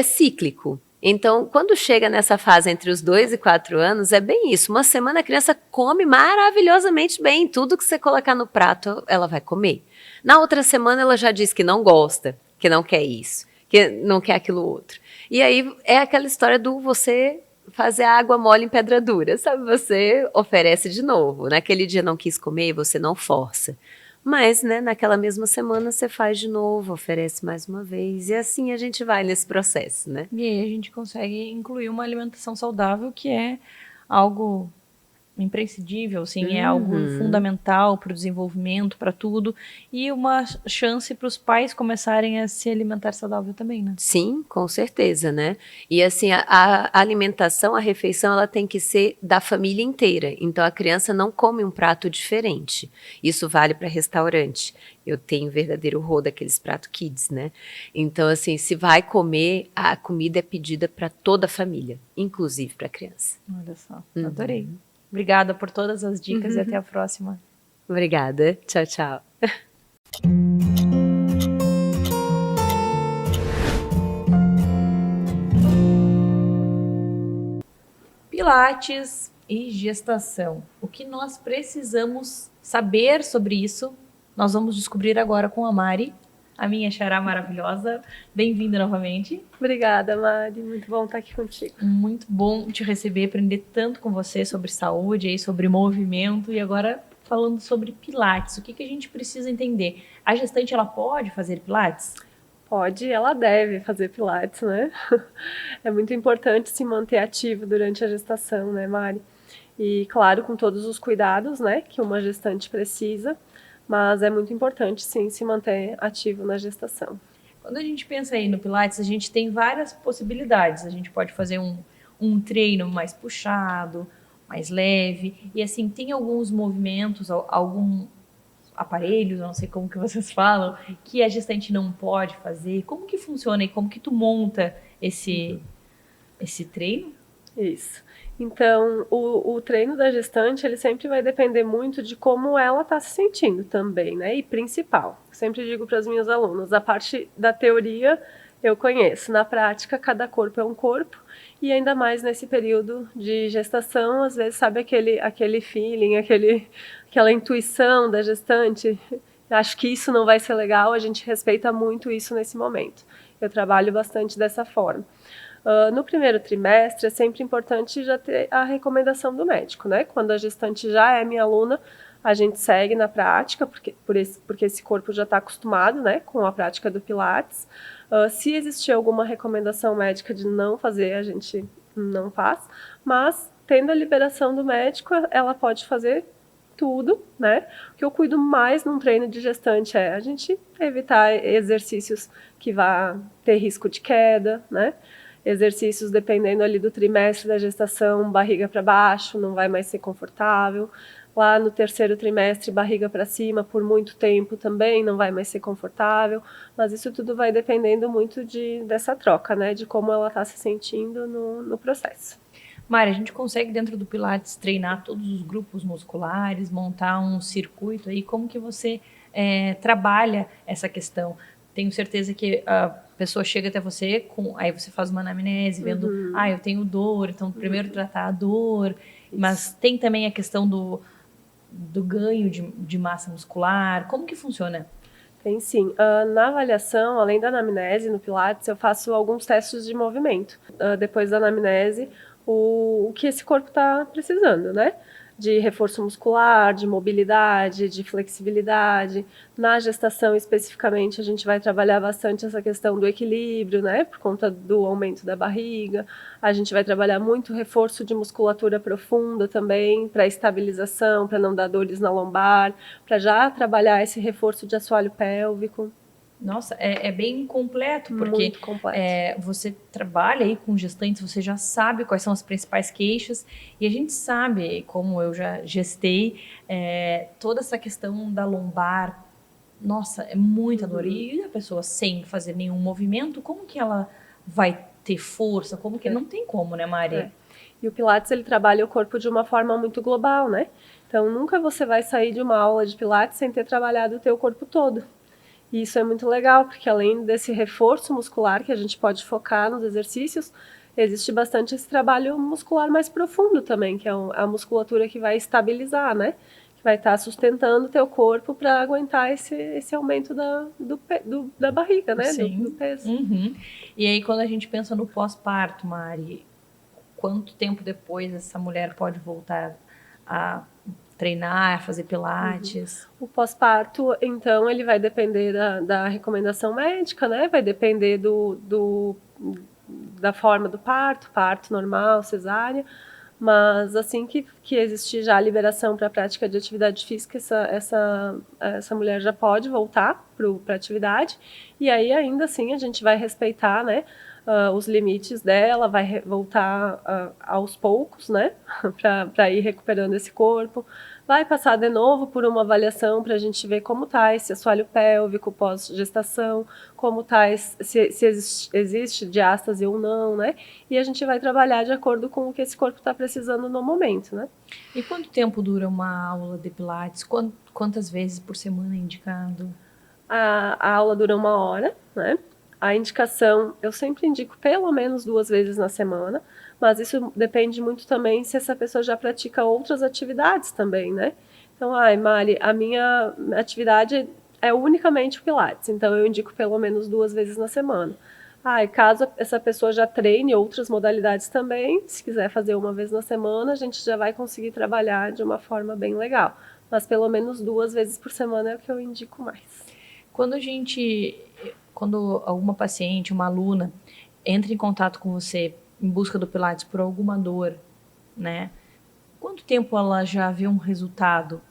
cíclico. Então, quando chega nessa fase entre os 2 e 4 anos, é bem isso. Uma semana a criança come maravilhosamente bem. Tudo que você colocar no prato, ela vai comer. Na outra semana, ela já diz que não gosta, que não quer isso, que não quer aquilo outro. E aí, é aquela história do você fazer a água mole em pedra dura, sabe? Você oferece de novo. Naquele dia não quis comer, você não força. Mas, né, naquela mesma semana você faz de novo, oferece mais uma vez. E assim a gente vai nesse processo, né? E aí a gente consegue incluir uma alimentação saudável que é algo imprescindível, assim, é algo fundamental para o desenvolvimento, para tudo. E uma chance para os pais começarem a se alimentar saudável também, né? Sim, com certeza, né? E assim, a alimentação, a refeição, ela tem que ser da família inteira. Então, a criança não come um prato diferente. Isso vale para restaurante. Eu tenho verdadeiro horror daqueles pratos kids, né? Então, assim, se vai comer, a comida é pedida para toda a família, inclusive para a criança. Olha só, adorei. Obrigada por todas as dicas e até a próxima. Obrigada. Tchau, tchau. Pilates e gestação. O que nós precisamos saber sobre isso, nós vamos descobrir agora com a Mari. a minha xará maravilhosa. Bem-vinda novamente. Obrigada, Mari. Muito bom estar aqui contigo. Muito bom te receber, aprender tanto com você sobre saúde, aí, sobre movimento e agora falando sobre Pilates. O que a gente precisa entender? A gestante, ela pode fazer Pilates? Pode, ela deve fazer Pilates, né? É muito importante se manter ativo durante a gestação, né, Mari? E, claro, com todos os cuidados, né, que uma gestante precisa, mas é muito importante, sim, se manter ativo na gestação. Quando a gente pensa aí no Pilates, a gente tem várias possibilidades. A gente pode fazer um treino mais puxado, mais leve, e assim, tem alguns movimentos, alguns aparelhos, eu não sei como que vocês falam, que a gestante não pode fazer. Como que funciona e como que tu monta esse treino? Isso. Então, o treino da gestante, ele sempre vai depender muito de como ela está se sentindo também, né? E principal, sempre digo para as minhas alunas, a parte da teoria eu conheço, na prática cada corpo é um corpo, e ainda mais nesse período de gestação, às vezes sabe aquele feeling, aquela intuição da gestante, acho que isso não vai ser legal, a gente respeita muito isso nesse momento. Eu trabalho bastante dessa forma. No primeiro trimestre é sempre importante já ter a recomendação do médico, né? Quando a gestante já é minha aluna, a gente segue na prática, porque esse corpo já está acostumado, né, com a prática do Pilates. Se existir alguma recomendação médica de não fazer, a gente não faz, mas tendo a liberação do médico, ela pode fazer tudo, né? O que eu cuido mais num treino de gestante é a gente evitar exercícios que vá ter risco de queda, né? Exercícios dependendo ali do trimestre da gestação, barriga para baixo, não vai mais ser confortável. Lá no terceiro trimestre, barriga para cima por muito tempo também não vai mais ser confortável. Mas isso tudo vai dependendo muito dessa troca, né? De como ela está se sentindo no processo. Mari, a gente consegue dentro do Pilates treinar todos os grupos musculares, montar um circuito aí? Como que você trabalha essa questão? Tenho certeza que a pessoa chega até você, aí você faz uma anamnese, vendo, eu tenho dor, então primeiro tratar a dor, mas tem também a questão do ganho de massa muscular, como que funciona? Tem sim. Na avaliação, além da anamnese no Pilates, eu faço alguns testes de movimento. Depois da anamnese, o que esse corpo está precisando, né? De reforço muscular, de mobilidade, de flexibilidade. Na gestação, especificamente, a gente vai trabalhar bastante essa questão do equilíbrio, né? Por conta do aumento da barriga. A gente vai trabalhar muito reforço de musculatura profunda também, para estabilização, para não dar dores na lombar, para já trabalhar esse reforço de assoalho pélvico. Nossa, é bem completo, porque muito completo. Você trabalha aí com gestantes, você já sabe quais são as principais queixas, e a gente sabe, como eu já gestei, toda essa questão da lombar, nossa, é muita dor. E a pessoa sem fazer nenhum movimento, como que ela vai ter força? Como que não tem como, né, Mari? E o Pilates, ele trabalha o corpo de uma forma muito global, né? Então, nunca você vai sair de uma aula de Pilates sem ter trabalhado o teu corpo todo. E isso é muito legal, porque além desse reforço muscular que a gente pode focar nos exercícios, existe bastante esse trabalho muscular mais profundo também, que é a musculatura que vai estabilizar, né? Que vai estar sustentando o teu corpo para aguentar esse aumento da barriga, né? Do peso. Uhum. E aí, quando a gente pensa no pós-parto, Mari, quanto tempo depois essa mulher pode voltar a treinar, fazer pilates? O pós-parto, então, ele vai depender da recomendação médica, né? Vai depender da forma do parto normal, cesárea. Mas assim que existir já a liberação para a prática de atividade física, essa mulher já pode voltar para a atividade. E aí, ainda assim, a gente vai respeitar, né? Os limites dela, vai voltar aos poucos, né? Para ir recuperando esse corpo. Vai passar de novo por uma avaliação para a gente ver como está esse assoalho pélvico pós-gestação, como está, se existe diástase ou não, né? E a gente vai trabalhar de acordo com o que esse corpo está precisando no momento, né? E quanto tempo dura uma aula de Pilates? Quantas vezes por semana é indicado? A aula dura 1 hora, né? A indicação, eu sempre indico pelo menos 2 vezes na semana, mas isso depende muito também se essa pessoa já pratica outras atividades também, né? Então, Mari, a minha atividade é unicamente o Pilates, então eu indico pelo menos 2 vezes na semana. E caso essa pessoa já treine outras modalidades também, se quiser fazer 1 vez na semana, a gente já vai conseguir trabalhar de uma forma bem legal. Mas pelo menos 2 vezes por semana é o que eu indico mais. Quando alguma paciente, uma aluna, entra em contato com você em busca do Pilates por alguma dor, né? Quanto tempo ela já vê um resultado?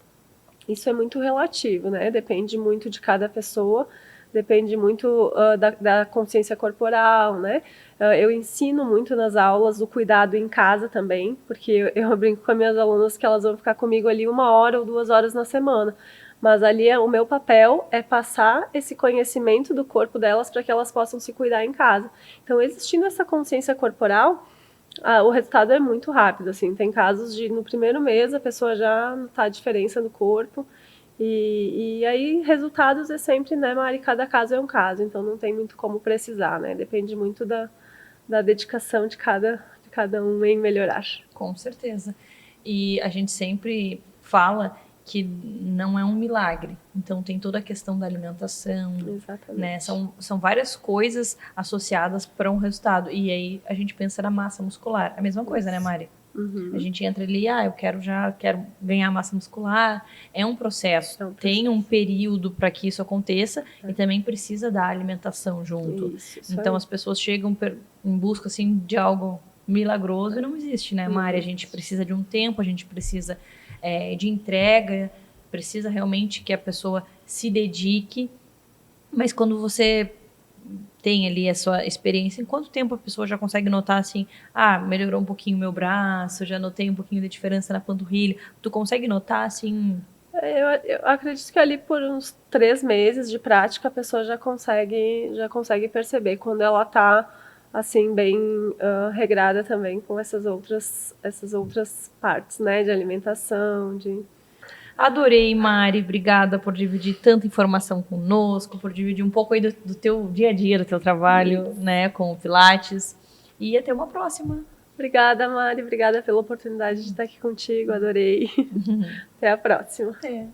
Isso é muito relativo, né? Depende muito de cada pessoa. Depende muito da consciência corporal, né? Eu ensino muito nas aulas o cuidado em casa também, porque eu brinco com as minhas alunas que elas vão ficar comigo ali 1 hora ou 2 horas na semana. Mas ali o meu papel é passar esse conhecimento do corpo delas para que elas possam se cuidar em casa. Então, existindo essa consciência corporal, o resultado é muito rápido. Assim, tem casos de no primeiro mês a pessoa já notar a diferença no corpo. E aí, resultados é sempre, né, Mari? Cada caso é um caso, então não tem muito como precisar, né? Depende muito da dedicação de cada um em melhorar. Com certeza. E a gente sempre fala que não é um milagre. Então, tem toda a questão da alimentação, Exatamente. né? São várias coisas associadas para um resultado. E aí, a gente pensa na massa muscular. A mesma coisa, né, Mari? Uhum. A gente entra ali, eu quero ganhar massa muscular. É um processo. Tem um período para que isso aconteça e também precisa da alimentação junto. Isso Então, aí. as pessoas chegam em busca, assim, de algo milagroso e não existe, né, Mari? A gente precisa de um tempo, a gente precisa de entrega, precisa realmente que a pessoa se dedique. Mas quando você tem ali a sua experiência, em quanto tempo a pessoa já consegue notar assim, melhorou um pouquinho o meu braço, já notei um pouquinho da diferença na panturrilha? Tu consegue notar assim? Eu acredito que ali por uns 3 meses de prática a pessoa já consegue perceber quando ela está assim bem regrada também com essas outras partes, né, de alimentação, de... Adorei, Mari, obrigada por dividir tanta informação conosco, por dividir um pouco aí do teu dia a dia, do teu trabalho, né, com o Pilates, e até uma próxima. Obrigada, Mari, obrigada pela oportunidade de estar aqui contigo, adorei. Até a próxima. É.